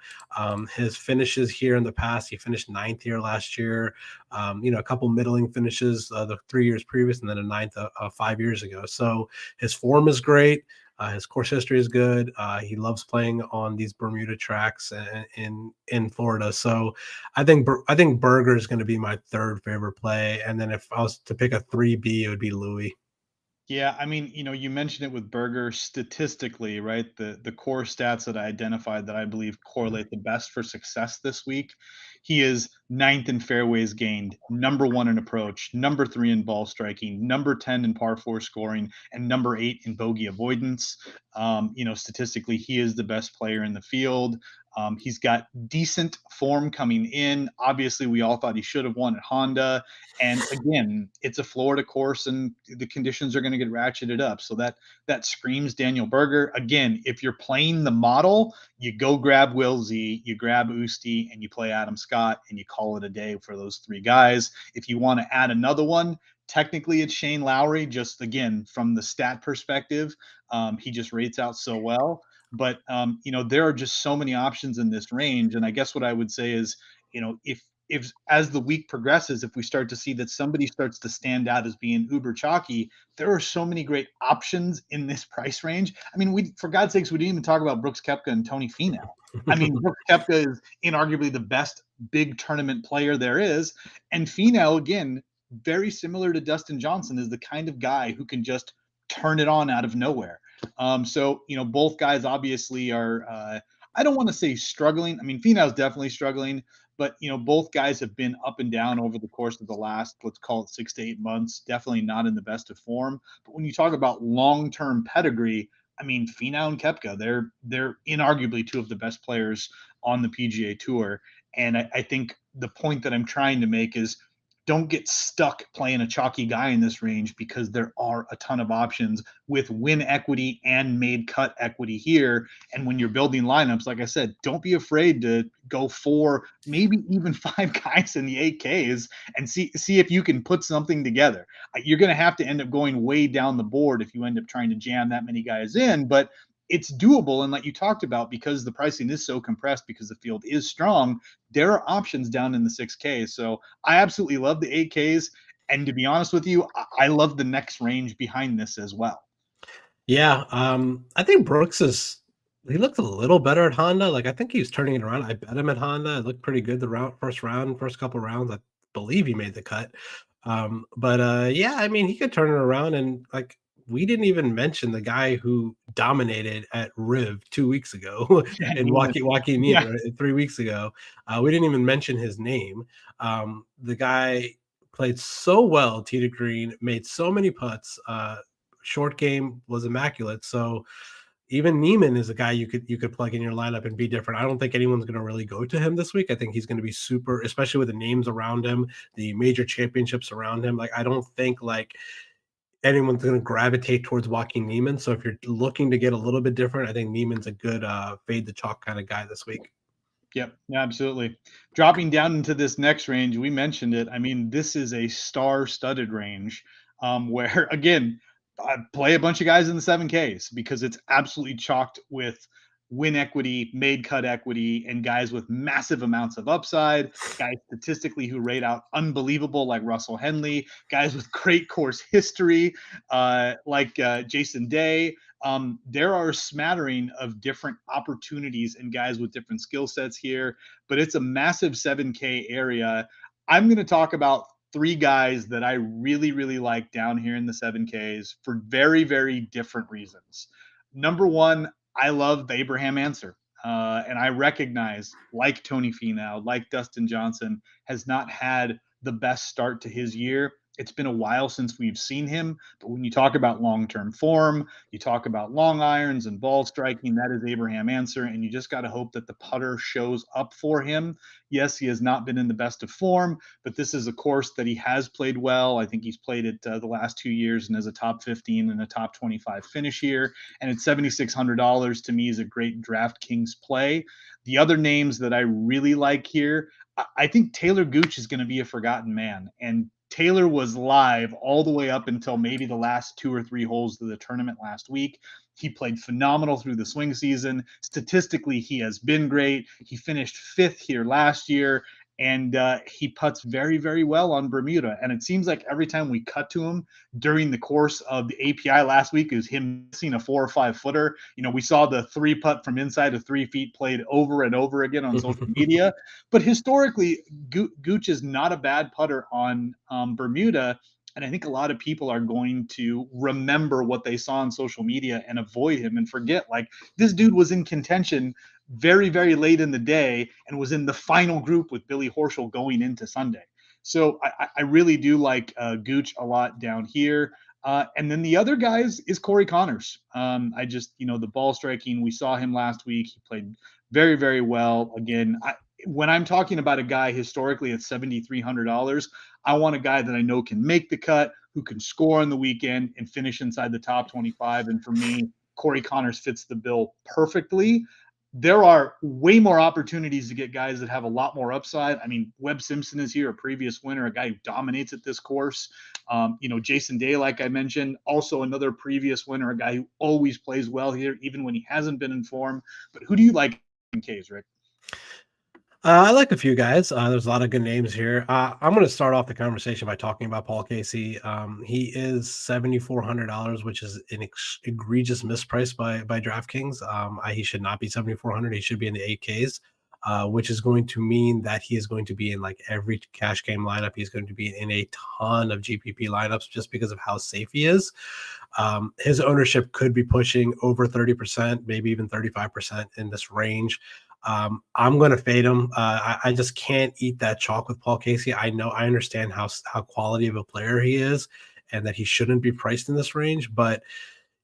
His finishes here in the past, he finished 9th here last year. A couple middling finishes the 3 years previous, and then a 9th 5 years ago. So his form is great. His course history is good. He loves playing on these Bermuda tracks in Florida. So I think Berger is going to be my 3rd favorite play. And then if I was to pick a 3B, it would be Louis. Yeah, I mean, you mentioned it with Berger statistically, right? The core stats that I identified that I believe correlate the best for success this week. He is 9th in fairways gained, number 1 in approach, number 3 in ball striking, number 10 in par 4 scoring, and number 8 in bogey avoidance. Statistically, he is the best player in the field. He's got decent form coming in. Obviously, we all thought he should have won at Honda. And again, it's a Florida course and the conditions are going to get ratcheted up. So that screams Daniel Berger. Again, if you're playing the model, you go grab Will Z, you grab Usti, and you play Adam Scott, and you call it a day for those 3 guys. If you want to add another one, technically it's Shane Lowry, just again, from the stat perspective, he just rates out so well. But there are just so many options in this range. And I guess what I would say is, if as the week progresses, if we start to see that somebody starts to stand out as being uber chalky, there are so many great options in this price range. I mean, for God's sakes, we didn't even talk about Brooks Koepka and Tony Finau. I mean, Brooks Koepka is inarguably the best big tournament player there is. And Finau, again, very similar to Dustin Johnson, is the kind of guy who can just turn it on out of nowhere. So both guys obviously are. I don't want to say struggling. I mean, Finau's definitely struggling, but both guys have been up and down over the course of the last, let's call it 6 to 8 months. Definitely not in the best of form. But when you talk about long-term pedigree, I mean, Finau and Koepka, they're inarguably 2 of the best players on the PGA Tour. And I think the point that I'm trying to make is, don't get stuck playing a chalky guy in this range, because there are a ton of options with win equity and made cut equity here. And when you're building lineups, like I said, don't be afraid to go 4, maybe even 5 guys in the 8Ks and see if you can put something together. You're going to have to end up going way down the board if you end up trying to jam that many guys in, but it's doable. And like you talked about, because the pricing is so compressed, because the field is strong, there are options down in the 6K. So I absolutely love the 8Ks. And to be honest with you, I love the next range behind this as well. Yeah, I think Brooks is he looked a little better at Honda. Like I think he was turning it around. I bet him at Honda. It looked pretty good the first couple rounds. I believe he made the cut. But yeah, I mean he could turn it around and like we didn't even mention the guy who dominated at Riv 2 weeks ago Yeah, and Neiman. Joaquin Yeah. Niemann, right, 3 weeks ago. We didn't even mention his name. The guy played so well, tee to green, made so many putts. Short game was immaculate. So even Neiman is a guy you could plug in your lineup and be different. I don't think anyone's going to really go to him this week. I think he's going to be super, especially with the names around him, the major championships around him. Like I don't think like anyone's going to gravitate towards Joaquin Neiman. So if you're looking to get a little bit different, I think Neiman's a good fade the chalk kind of guy this week. Yep, absolutely. Dropping down into this next range, we mentioned it. I mean, this is a star-studded range, where again, I play a bunch of guys in the 7Ks because it's absolutely chalked with win equity, made cut equity, and guys with massive amounts of upside, guys statistically who rate out unbelievable like Russell Henley, guys with great course history, like Jason Day. There are a smattering of different opportunities and guys with different skill sets here, but it's a massive 7K area. I'm going to talk about three guys that I really, really like down here in the 7Ks for very, very different reasons. Number one, I love the Abraham Answer. And I recognize, like Tony Finau, like Dustin Johnson, has not had the best start to his year. It's been a while since we've seen him, but when you talk about long-term form, you talk about long irons and ball striking, that is Abraham Answer, and you just got to hope that the putter shows up for him. Yes, he has not been in the best of form, but this is a course that he has played well. I think he's played it the last 2 years and has a top 15 and a top 25 finish here. And at $7,600 to me is a great DraftKings play. The other names that I really like here, I think Taylor Gooch is going to be a forgotten man. And Taylor was live all the way up until maybe the last 2 or 3 holes of the tournament last week. He played phenomenal through the swing season. Statistically, he has been great. He finished 5th here last year, and he putts very, very well on Bermuda. And it seems like every time we cut to him during the course of the API last week is him missing a 4 or 5 footer. You know, we saw the 3 putt from inside of 3 feet played over and over again on social media. But historically, Gooch is not a bad putter on Bermuda. And I think a lot of people are going to remember what they saw on social media and avoid him and forget, like, this dude was in contention very, very late in the day and was in the final group with Billy Horschel going into Sunday. So I really do like Gooch a lot down here. And then the other guys is Corey Connors. I just, the ball striking, we saw him last week. He played very, very well. Again, when I'm talking about a guy historically at $7,300, I want a guy that I know can make the cut, who can score on the weekend and finish inside the top 25. And for me, Corey Connors fits the bill perfectly. There are way more opportunities to get guys that have a lot more upside. I mean, Webb Simpson is here, a previous winner, a guy who dominates at this course. Jason Day, like I mentioned, also another previous winner, a guy who always plays well here, even when he hasn't been in form. But who do you like in K's, Rick? I like a few guys. There's a lot of good names here. I'm going to start off the conversation by talking about Paul Casey. He is $7,400, which is an egregious misprice by DraftKings. He should not be $7,400. He should be in the 8Ks, which is going to mean that he is going to be in like every cash game lineup. He's going to be in a ton of GPP lineups just because of how safe he is. His ownership could be pushing over 30%, maybe even 35% in this range. I'm going to fade him. I just can't eat that chalk with Paul Casey. I understand how quality of a player he is and that he shouldn't be priced in this range. But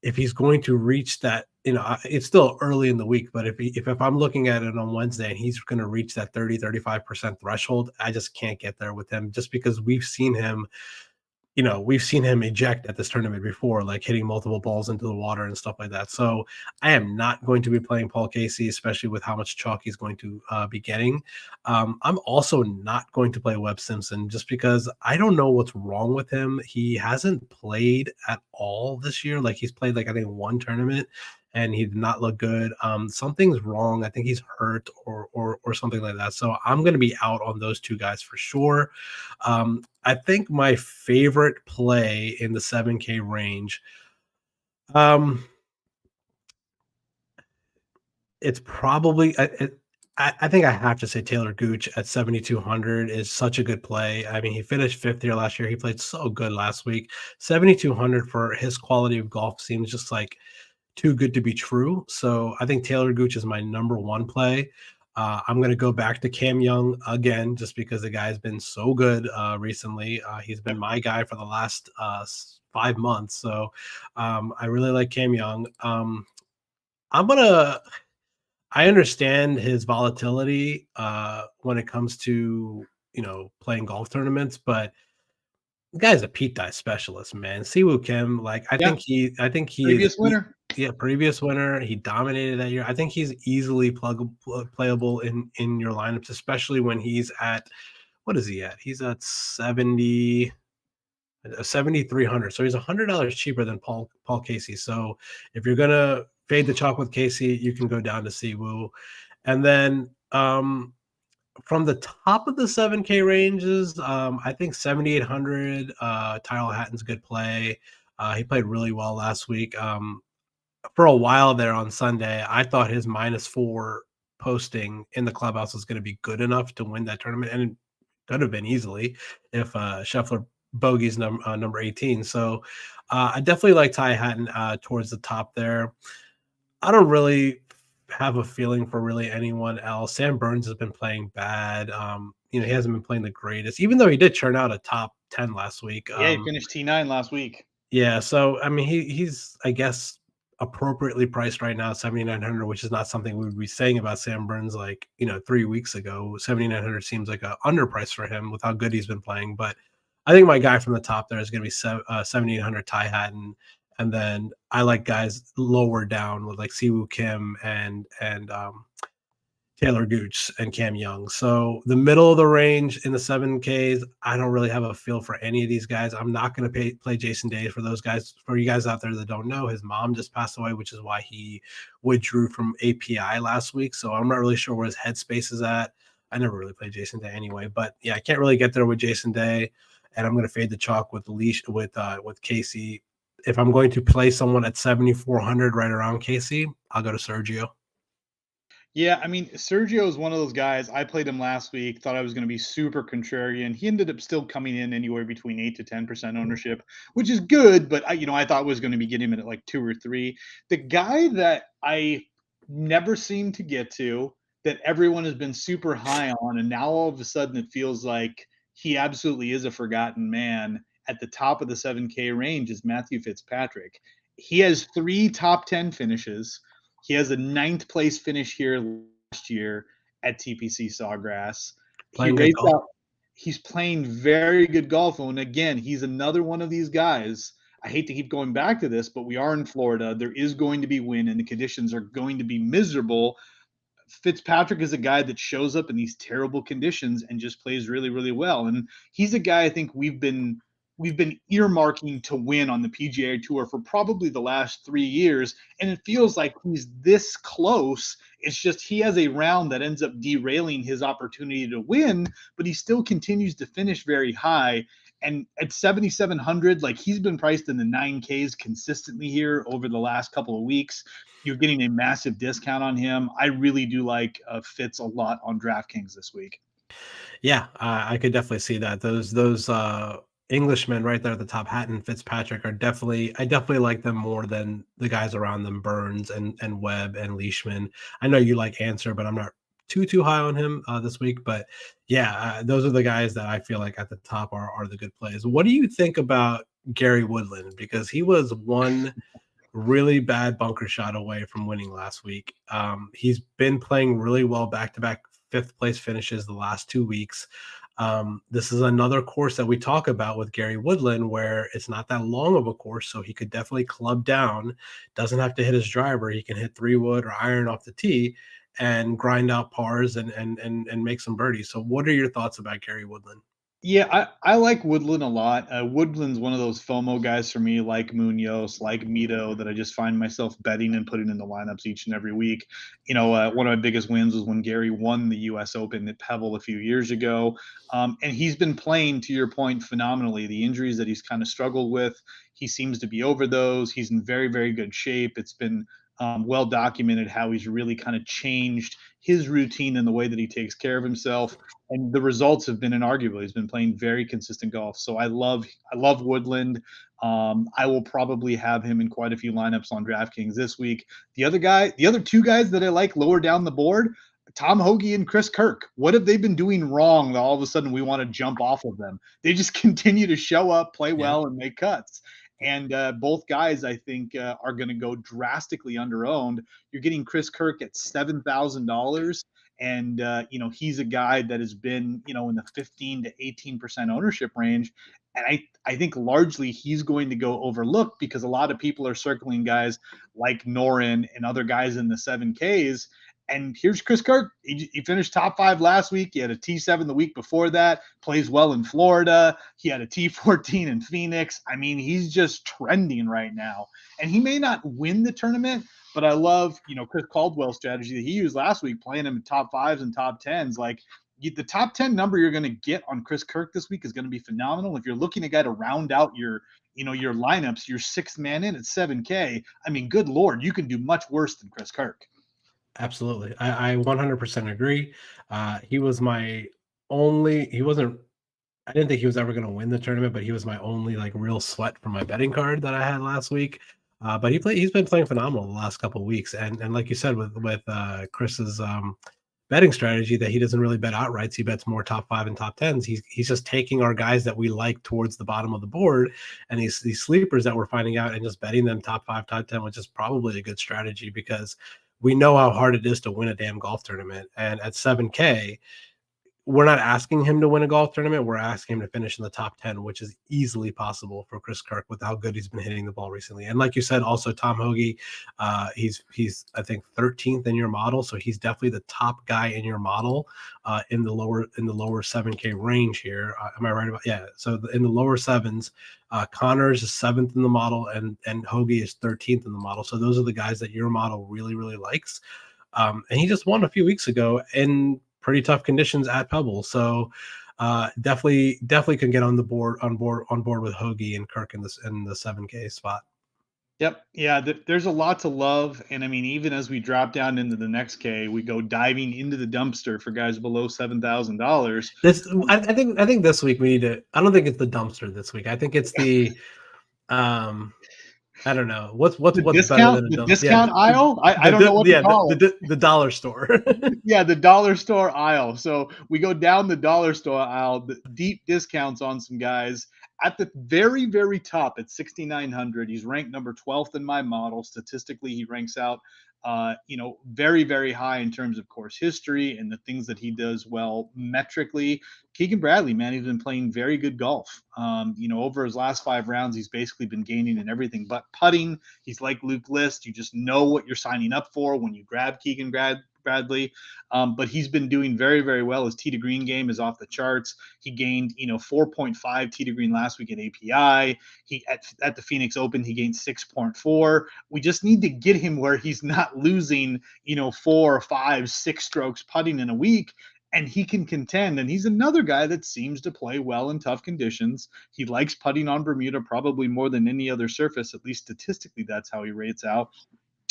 if he's going to reach that, it's still early in the week, but if I'm looking at it on Wednesday and he's going to reach that 35% threshold, I just can't get there with him just because we've seen him eject at this tournament before, like hitting multiple balls into the water and stuff like that. So I am not going to be playing Paul Casey, especially with how much chalk he's going to be getting. I'm also not going to play Webb Simpson just because I don't know what's wrong with him. He hasn't played at all this year. Like he's played like I think one tournament and he did not look good. Something's wrong. I think he's hurt or something like that. So I'm going to be out on those two guys for sure. I think my favorite play in the 7K range. It's probably I think I have to say Taylor Gooch at 7,200 is such a good play. I mean, he finished fifth here last year. He played so good last week. 7,200 for his quality of golf seems just like too good to be true. So I think Taylor Gooch is my number one play. I'm going to go back to Cam Young again, just because the guy's been so good recently. He's been my guy for the last 5 months. So I really like Cam Young. I'm gonna I understand his volatility when it comes to playing golf tournaments, but the guy's a Pete Dye specialist, man. Siwoo Kim, like Yeah, I think he is previous winner. yeah, previous winner. He dominated that year. I think he's easily playable in your lineups, especially when he's at what is he at? He's at 7,300. So he's $100 cheaper than Paul Casey. So if you're gonna fade the chalk with Casey, you can go down to Siwoo. And then from the top of the 7K ranges, I think 7,800. Tyrell Hatton's a good play. He played really well last week. For a while there on Sunday, I thought his -4 posting in the clubhouse was going to be good enough to win that tournament, and it could have been easily if Scheffler bogeys number 18. So I definitely like Ty Hatton towards the top there. I don't really have a feeling for really anyone else. Sam Burns has been playing bad. He hasn't been playing the greatest, even though he did churn out a top 10 last week. Yeah, he finished T9 last week. Yeah, so I mean, he's I guess appropriately priced right now, 7,900, which is not something we would be saying about Sam Burns like 3 weeks ago. 7,900 seems like a underprice for him with how good he's been playing. But I think my guy from the top there is going to be 7,800 Ty Hatton, and then I like guys lower down with like Siwoo Kim and Taylor Gooch and Cam Young. So the middle of the range in the 7Ks, I don't really have a feel for any of these guys. I'm not going to play Jason Day for those guys. For you guys out there that don't know, his mom just passed away, which is why he withdrew from API last week. So I'm not really sure where his headspace is at. I never really played Jason Day anyway, but yeah, I can't really get there with Jason Day, and I'm going to fade the chalk with Casey. If I'm going to play someone at 7,400 right around Casey, I'll go to Sergio. Yeah, I mean, Sergio is one of those guys. I played him last week, thought I was going to be super contrarian. He ended up still coming in anywhere between 8 to 10% ownership, which is good, but I thought was going to be getting him at like 2 or 3. The guy that I never seem to get to, that everyone has been super high on, and now all of a sudden it feels like he absolutely is a forgotten man at the top of the 7K range is Matthew Fitzpatrick. He has 3 top 10 finishes. He has a 9th place finish here last year at TPC Sawgrass. He Playing good rates golf. out. He's playing very good golf. And again, he's another one of these guys. I hate to keep going back to this, but we are in Florida. There is going to be wind, and the conditions are going to be miserable. Fitzpatrick is a guy that shows up in these terrible conditions and just plays really, really well. And he's a guy I think we've been earmarking to win on the PGA Tour for probably the last 3 years, and it feels like he's this close. It's just he has a round that ends up derailing his opportunity to win, but he still continues to finish very high. And at 7,700, like he's been priced in the 9Ks consistently here over the last couple of weeks. You're getting a massive discount on him. I really do like Fitz a lot on DraftKings this week. Yeah, I could definitely see that. Those Englishmen right there at the top, Hatton, Fitzpatrick, I definitely like them more than the guys around them, Burns and Webb and Leishman. I know you like Answer, but I'm not too high on him this week. But yeah, those are the guys that I feel like at the top are the good plays. What do you think about Gary Woodland? Because he was one really bad bunker shot away from winning last week. He's been playing really well back-to-back 5th place finishes the last 2 weeks. This is another course that we talk about with Gary Woodland where it's not that long of a course, so he could definitely club down, doesn't have to hit his driver. He can hit 3-wood or iron off the tee and grind out pars and make some birdies. So what are your thoughts about Gary Woodland? Yeah, I like Woodland a lot. Woodland's one of those FOMO guys for me, like Munoz, like Mito, that I just find myself betting and putting in the lineups each and every week. One of my biggest wins was when Gary won the U.S. Open at Pebble a few years ago, and he's been playing, to your point, phenomenally. The injuries that he's kind of struggled with, he seems to be over those. He's in very, very good shape. It's been well documented how he's really kind of changed his routine and the way that he takes care of himself, and the results have been inarguable. He's been playing very consistent golf. So I love Woodland. I will probably have him in quite a few lineups on DraftKings this week. The other two guys that I like lower down the board, Tom Hoge and Chris Kirk. What have they been doing wrong that all of a sudden we want to jump off of them? They just continue to show up, play Yeah. well, and make cuts. And both guys, I think, are going to go drastically under owned. You're getting Chris Kirk at $7,000, and he's a guy that has been in the 15 to 18% ownership range, and I think largely he's going to go overlooked because a lot of people are circling guys like Norin and other guys in the 7Ks. And here's Chris Kirk. He finished top 5 last week. He had a T7 the week before that. Plays well in Florida. He had a T14 in Phoenix. I mean, he's just trending right now. And he may not win the tournament, but I love, Chris Caldwell's strategy that he used last week, playing him in top 5s and top 10s. Like, the top 10 number you're going to get on Chris Kirk this week is going to be phenomenal. If you're looking at a guy to round out your lineups, your sixth man in at 7K, I mean, good Lord, you can do much worse than Chris Kirk. Absolutely. I 100% agree. He was my only, he wasn't, I didn't think he was ever going to win the tournament, but he was my only like real sweat for my betting card that I had last week. But he's been playing phenomenal the last couple of weeks. And like you said, with Chris's betting strategy that he doesn't really bet outrights. He bets more top 5 and top 10s. He's just taking our guys that we like towards the bottom of the board, and these sleepers that we're finding out and just betting them top 5, top 10, which is probably a good strategy because we know how hard it is to win a damn golf tournament. And at 7K, we're not asking him to win a golf tournament. We're asking him to finish in the top 10, which is easily possible for Chris Kirk with how good he's been hitting the ball recently. And like you said, also Tom Hoge, he's I think 13th in your model, so he's definitely the top guy in your model in the lower 7K range here. Am I right about? Yeah. So in the lower sevens, Connors is 7th in the model, and Hoge is 13th in the model. So those are the guys that your model really really likes. And he just won a few weeks ago in pretty tough conditions at Pebble. So definitely can get on board with Hoge and Kirk in the 7K spot. Yep. Yeah. There's a lot to love. And I mean, even as we drop down into the next K, we go diving into the dumpster for guys below $7,000. I think this week we need to, I don't think it's the dumpster this week. I think it's the, I don't know. What's better than a the dumpster? discount aisle? I don't know what to call it. The dollar store. Yeah, the dollar store aisle. So we go down the dollar store aisle, the deep discounts on some guys. At the very, very top at 6,900, he's ranked number 12th in my model. Statistically, he ranks out, very, very high in terms of course history and the things that he does well metrically. Keegan Bradley, man, he's been playing very good golf. Over his last 5 rounds, he's basically been gaining in everything but putting. He's like Luke List. You just know what you're signing up for when you grab Keegan Bradley. But he's been doing very, very well. His tee to green game is off the charts. He gained, 4.5 tee to green last week at API. He at the Phoenix Open, he gained 6.4. We just need to get him where he's not losing, 4 or 5, 6 strokes putting in a week. And he can contend. And he's another guy that seems to play well in tough conditions. He likes putting on Bermuda probably more than any other surface. At least statistically, that's how he rates out.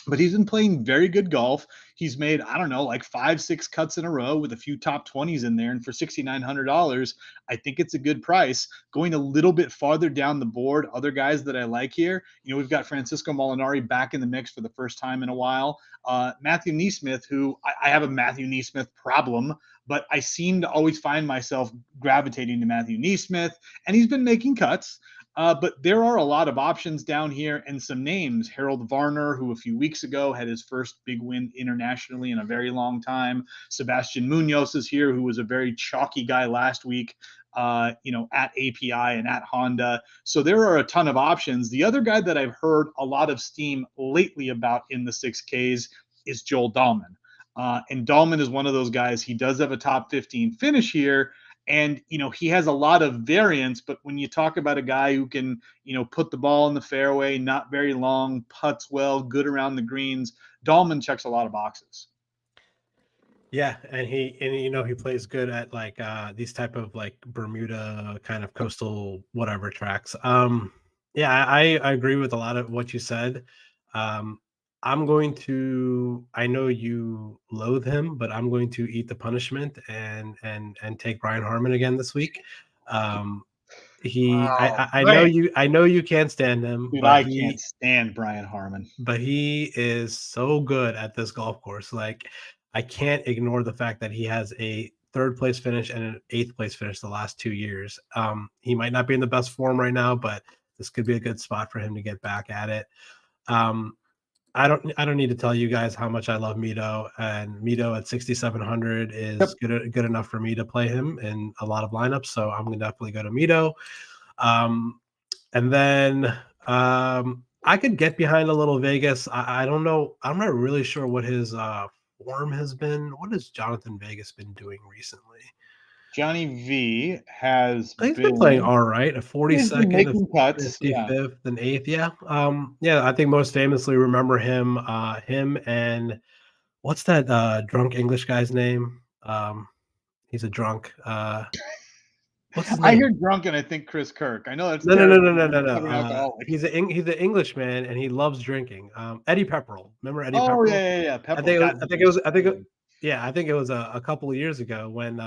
But he's been playing very good golf. He's made, I don't know, like 5, 6 cuts in a row with a few top 20s in there. And for $6,900, I think it's a good price. Going a little bit farther down the board, other guys that I like here, we've got Francisco Molinari back in the mix for the first time in a while. Matthew Neesmith, who I have a Matthew Neesmith problem, but I seem to always find myself gravitating to Matthew Neesmith, and he's been making cuts. But there are a lot of options down here and some names. Harold Varner, who a few weeks ago had his first big win internationally in a very long time. Sebastian Munoz is here, who was a very chalky guy last week, at API and at Honda. So there are a ton of options. The other guy that I've heard a lot of steam lately about in the 6Ks is Joel Dahlman. And Dahlman is one of those guys. He does have a top 15 finish here. And, he has a lot of variance, but when you talk about a guy who can, put the ball in the fairway, not very long, putts well, good around the greens, Dahlman checks a lot of boxes. Yeah, and he plays good at like these type of like Bermuda kind of coastal whatever tracks. Yeah, I agree with a lot of what you said. Um I know you loathe him, but I'm going to eat the punishment and take Brian Harmon again this week. Um Oh, Brian. I know you can't stand him, Dude, I can't stand Brian Harmon. but he is so good at this golf course. Like, I can't ignore the fact that he has a third place finish and an eighth place finish the last 2 years. He might not be in the best form right now, but this could be a good spot for him to get back at it. Um, I don't need to tell you guys how much I love Mito, and Mito at 6,700 is good enough for me to play him in a lot of lineups. So I'm gonna definitely go to Mito. And then I could get behind a little Vegas. I don't know. I'm not really sure what his form has been. What has Jonathan Vegas been doing recently? Johnny V has He's been playing all right. A he's been 42nd, a making cuts. Yeah. 55th, an eighth. Yeah. Yeah, I think most famously remember him, him and what's that drunk English guy's name? He's a drunk. What's his I name? hear drunk and I think Chris Kirk. I know that's No. terrible. He's an Englishman and he loves drinking. Eddie Pepperell. Remember Eddie Oh, Pepperell? yeah. Pepperell. God, I think it was a couple of years ago when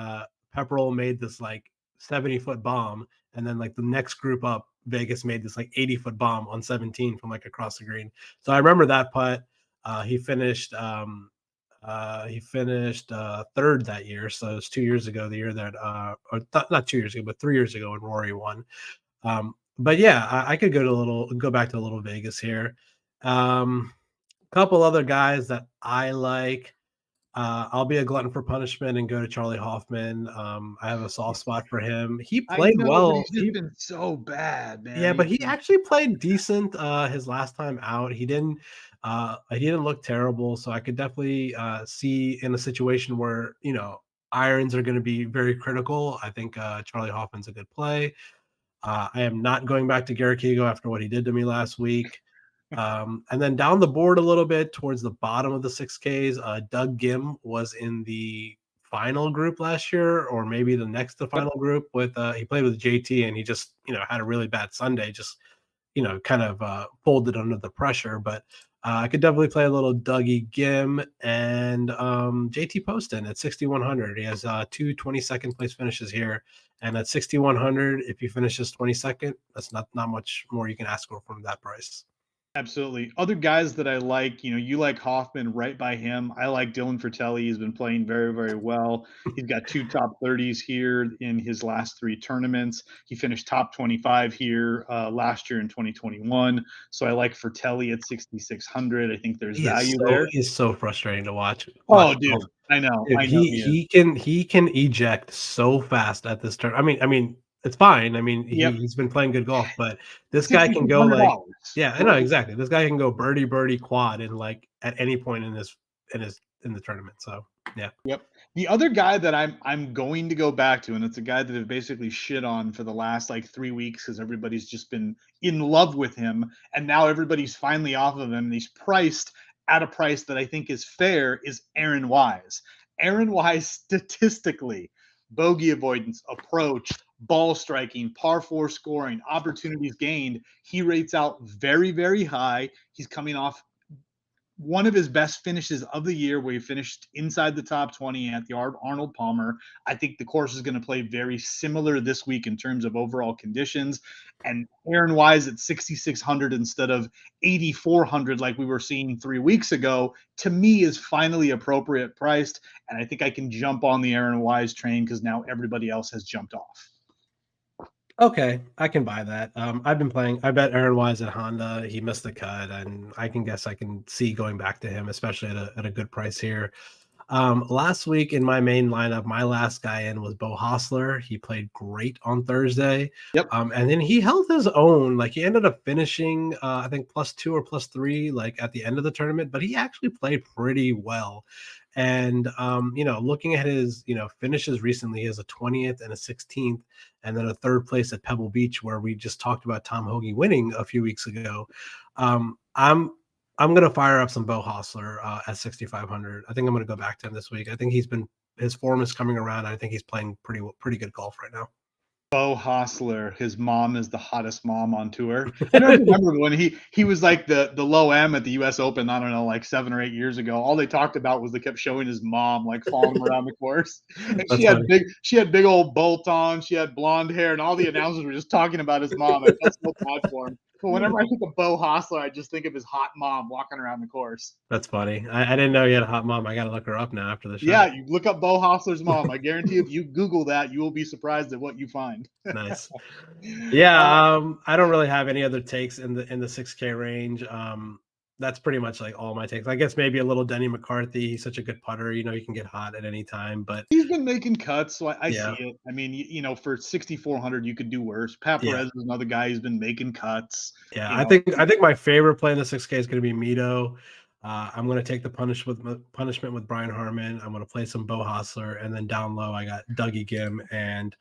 Pepperell made this like 70-foot bomb, and then like the next group up, Vegas made this like 80-foot bomb on 17 from like across the green. So I remember that putt. He finished third that year. So it's 2 years ago, the year that or not 2 years ago, but 3 years ago when Rory won. But yeah, I could go back to a little Vegas here. Couple other guys that I like. I'll be a glutton for punishment and go to Charlie Hoffman. I have a soft spot for him. He I played know, but well. he's just been so bad, man. Yeah, but he actually played decent his last time out. He didn't look terrible, so I could definitely see in a situation where, irons are going to be very critical. I think Charlie Hoffman's a good play. I am not going back to Garrett Higo after what he did to me last week. And then down the board a little bit towards the bottom of the 6Ks, Doug Gim was in the final group last year, or maybe the next to final group with he played with JT, and he just had a really bad Sunday, just kind of folded under the pressure. But I could definitely play a little Dougie Gim and JT Poston at 6,100. He has two 22nd place finishes here, and at 6,100, if he finishes 22nd, that's not much more you can ask for from that price. Absolutely. Other guys that I like, you like Hoffman right by him. I like Dylan Fratelli. He's been playing very, very well. He's got two top 30s here in his last three tournaments. He finished top 25 here last year in 2021. So I like Fratelli at 6,600. I think there's value there. He's so frustrating to watch. Oh, dude. I know. Dude, I know he can eject so fast at this turn. I mean, it's fine. I mean, he's been playing good golf, but this guy can go like, yeah, I know exactly. This guy can go birdie quad in like at any point in the tournament. So yeah. Yep. The other guy that I'm going to go back to, and it's a guy that I've basically shit on for the last like 3 weeks because everybody's just been in love with him, and now everybody's finally off of him, and he's priced at a price that I think is fair, is Aaron Wise. Aaron Wise statistically, bogey avoidance, approach, ball striking, par four scoring, opportunities gained, he rates out very, very high. He's coming off one of his best finishes of the year where he finished inside the top 20 at the Arnold Palmer. I think the course is going to play very similar this week in terms of overall conditions. And Aaron Wise at 6,600 instead of 8,400 like we were seeing 3 weeks ago, to me is finally appropriate priced. And I think I can jump on the Aaron Wise train because now everybody else has jumped off. Okay, I can buy that. I bet Aaron Wise at Honda. He missed the cut, and I can see going back to him, especially at a good price here. Last week in my main lineup, my last guy in was Bo Hostler. He played great on Thursday. Yep. And then he held his own. Like he ended up finishing, I think +2 or +3, like at the end of the tournament, but he actually played pretty well. And looking at his, finishes recently, he has a 20th and a 16th, and then a third place at Pebble Beach, where we just talked about Tom Hoagie winning a few weeks ago. I'm gonna fire up some Bo Hostler at 6,500. I think I'm gonna go back to him this week. I think his form is coming around. I think he's playing pretty good golf right now. Bo Hostler, his mom is the hottest mom on tour. I don't remember when he was like the low M at the U.S. Open. I don't know, like 7 or 8 years ago. All they talked about was they kept showing his mom like following him around the course, and That's funny. she had big old bolt on. She had blonde hair, and all the announcers were just talking about his mom. I felt so bad for him. But whenever I think of Bo Hostler, I just think of his hot mom walking around the course. That's funny. I didn't know he had a hot mom. I got to look her up now after the show. Yeah, you look up Bo Hostler's mom. I guarantee if you Google that, you will be surprised at what you find. Nice. Yeah, I don't really have any other takes in the 6K range. That's pretty much like all my takes. I guess maybe a little Denny McCarthy. He's such a good putter. He can get hot at any time. But he's been making cuts, so I yeah, see it. I mean, for 6,400, you could do worse. Pat yeah, Perez is another guy who's been making cuts. yeah. You I know, think my favorite play in the 6K is going to be Mito. I'm going to take the punishment with Brian Harmon. I'm going to play some Bo Hostler, and then down low I got Dougie Gim and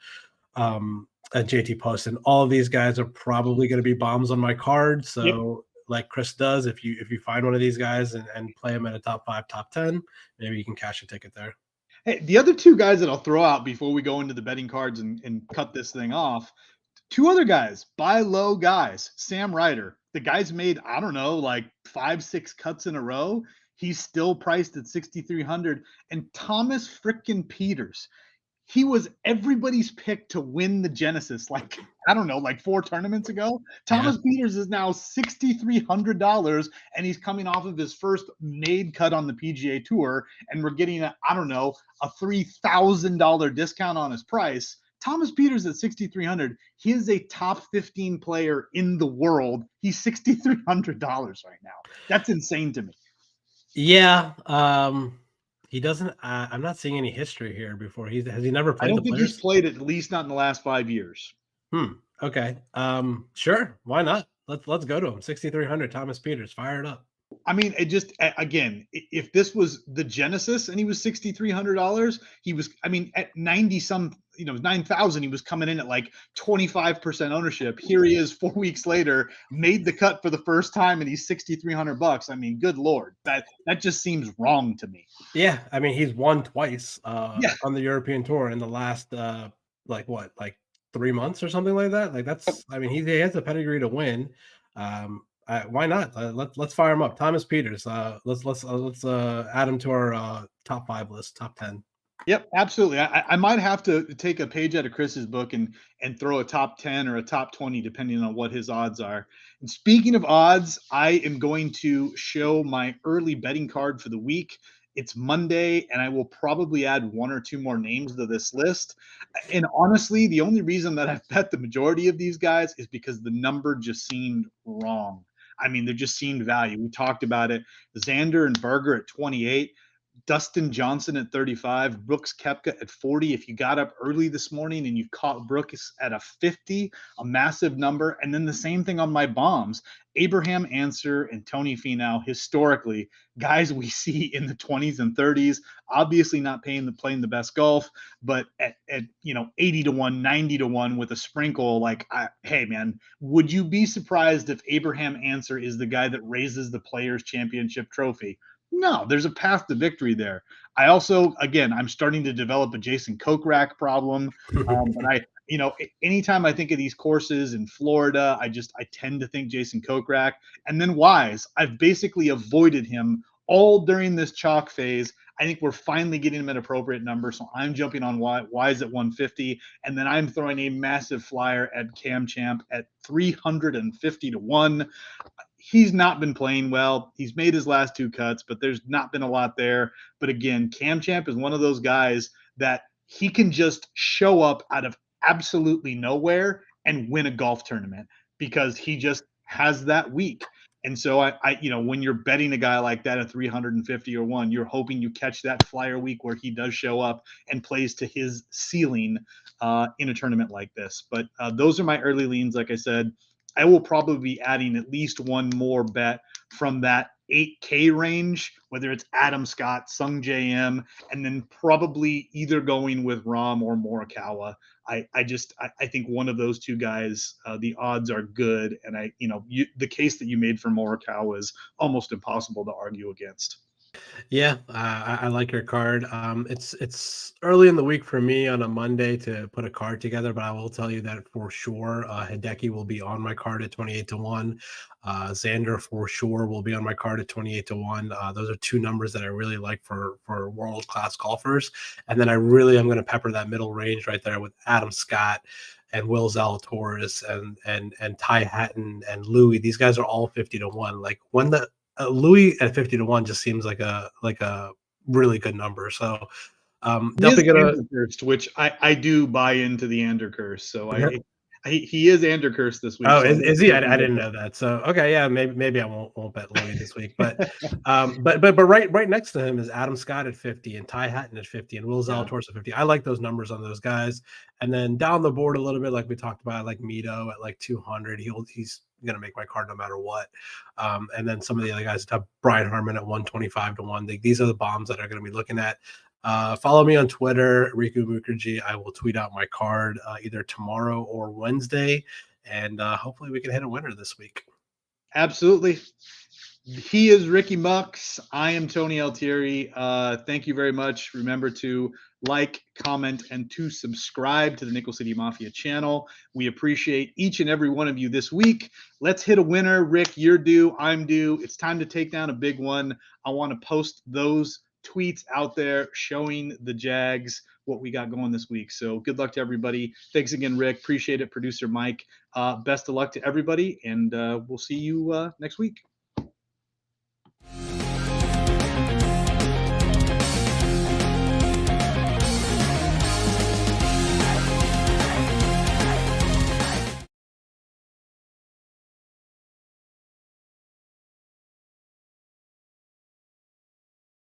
JT Post, and all of these guys are probably going to be bombs on my card. So, yep. like Chris does, if you find one of these guys and play them at a top 5, top 10, maybe you can cash a ticket there. Hey, the other two guys that I'll throw out before we go into the betting cards and cut this thing off, two other guys, buy low guys. Sam Ryder, the guy's made, I don't know, like 5-6 cuts in a row. He's still priced at 6,300. And Thomas frickin' Peters, he was everybody's pick to win the Genesis, like, I don't know, like 4 tournaments ago. Thomas Peters is now $6,300, and he's coming off of his first made cut on the PGA Tour, and we're getting a $3,000 discount on his price. Thomas Peters at 6,300, he is a top 15 player in the world. He's $6,300 right now. That's insane to me. Yeah. He doesn't. I'm not seeing any history here before. Has he never played? I don't think he's played, at least not in the last 5 years. Okay. Sure. Why not? Let's go to him. 6,300. Thomas Peters. Fire it up. I mean, it just, again, if this was the Genesis and he was $6,300, he was, I mean, at 90 some, 9,000, he was coming in at like 25% ownership. Here he is 4 weeks later, made the cut for the first time, and he's $6,300. I mean, good Lord, that just seems wrong to me. Yeah. I mean, he's won twice Yeah. on the European Tour in the last, like 3 months or something like that. Like I mean, he has the pedigree to win. Why not? Let's fire him up. Thomas Peters. Let's add him to our top 5 list, top 10. Yep, absolutely. I might have to take a page out of Chris's book and throw a top 10 or a top 20, depending on what his odds are. And speaking of odds, I am going to show my early betting card for the week. It's Monday, and I will probably add 1 or 2 more names to this list. And honestly, the only reason that I've bet the majority of these guys is because the number just seemed wrong. I mean, there just seemed value. We talked about it. Xander and Berger at 28. Dustin Johnson at 35, Brooks Koepka at 40. If you got up early this morning and you caught Brooks at a 50, a massive number. And then the same thing on my bombs. Abraham Answer and Tony Finau, historically, guys we see in the 20s and 30s, obviously not playing the best golf, but at 80 to 1, 90 to 1 with a sprinkle, like, hey man, would you be surprised if Abraham Answer is the guy that raises the Players Championship trophy? No, there's a path to victory there. I also, again, I'm starting to develop a Jason Kokrak problem. But anytime I think of these courses in Florida, I tend to think Jason Kokrak. And then Wise, I've basically avoided him all during this chalk phase. I think we're finally getting him at appropriate numbers. So I'm jumping on Wise at 150. And then I'm throwing a massive flyer at Cam Champ at 350 to 1. He's not been playing well. He's made his last 2 cuts, but there's not been a lot there. But again, Cam Champ is one of those guys that he can just show up out of absolutely nowhere and win a golf tournament because he just has that week. And so when you're betting a guy like that at 350 or one, you're hoping you catch that flyer week where he does show up and plays to his ceiling in a tournament like this. But those are my early leans. Like I said, I will probably be adding at least one more bet from that 8K range, whether it's Adam Scott, Sung JM, and then probably either going with Rom or Morikawa. I think one of those two guys, the odds are good, and the case that you made for Morikawa is almost impossible to argue against. Yeah, I like your card. It's early in the week for me on a Monday to put a card together, but I will tell you that for sure, Hideki will be on my card at 28-1. Xander for sure will be on my card at 28-1. Those are two numbers that I really like for world class golfers. And then I really am going to pepper that middle range right there with Adam Scott and Will Zalatoris and Ty Hatton and Louis. These guys are all 50-1. Like when the Louis at 50-1 just seems like a really good number. So He is definitely gonna. Andercursed, which I do buy into the Andercurse. So he is Andercursed this week. Oh, So is he? I didn't know that. So okay, yeah, maybe I won't bet Louis this week. But but right next to him is Adam Scott at 50 and Ty Hatton at 50 and Will Zalatoris at 50. I like those numbers on those guys. And then down the board a little bit, like we talked about, I like Mito at like 200. He's gonna make my card no matter what. And then some of the other guys, Brian Harmon at 125-1. These are the bombs that are going to be looking at. Follow me on Twitter, Riku Mukherjee. I will tweet out my card either tomorrow or Wednesday, and hopefully we can hit a winner this week. Absolutely. He is Ricky Mucks. I am Tony Altieri. Thank you very much. Remember to like, comment, and to subscribe to the Nickel City Mafia channel. We appreciate each and every one of you this week. Let's hit a winner. Rick, you're due. I'm due. It's time to take down a big one. I want to post those tweets out there showing the Jags what we got going this week. So good luck to everybody. Thanks again, Rick. Appreciate it. Producer Mike. Best of luck to everybody, and we'll see you next week.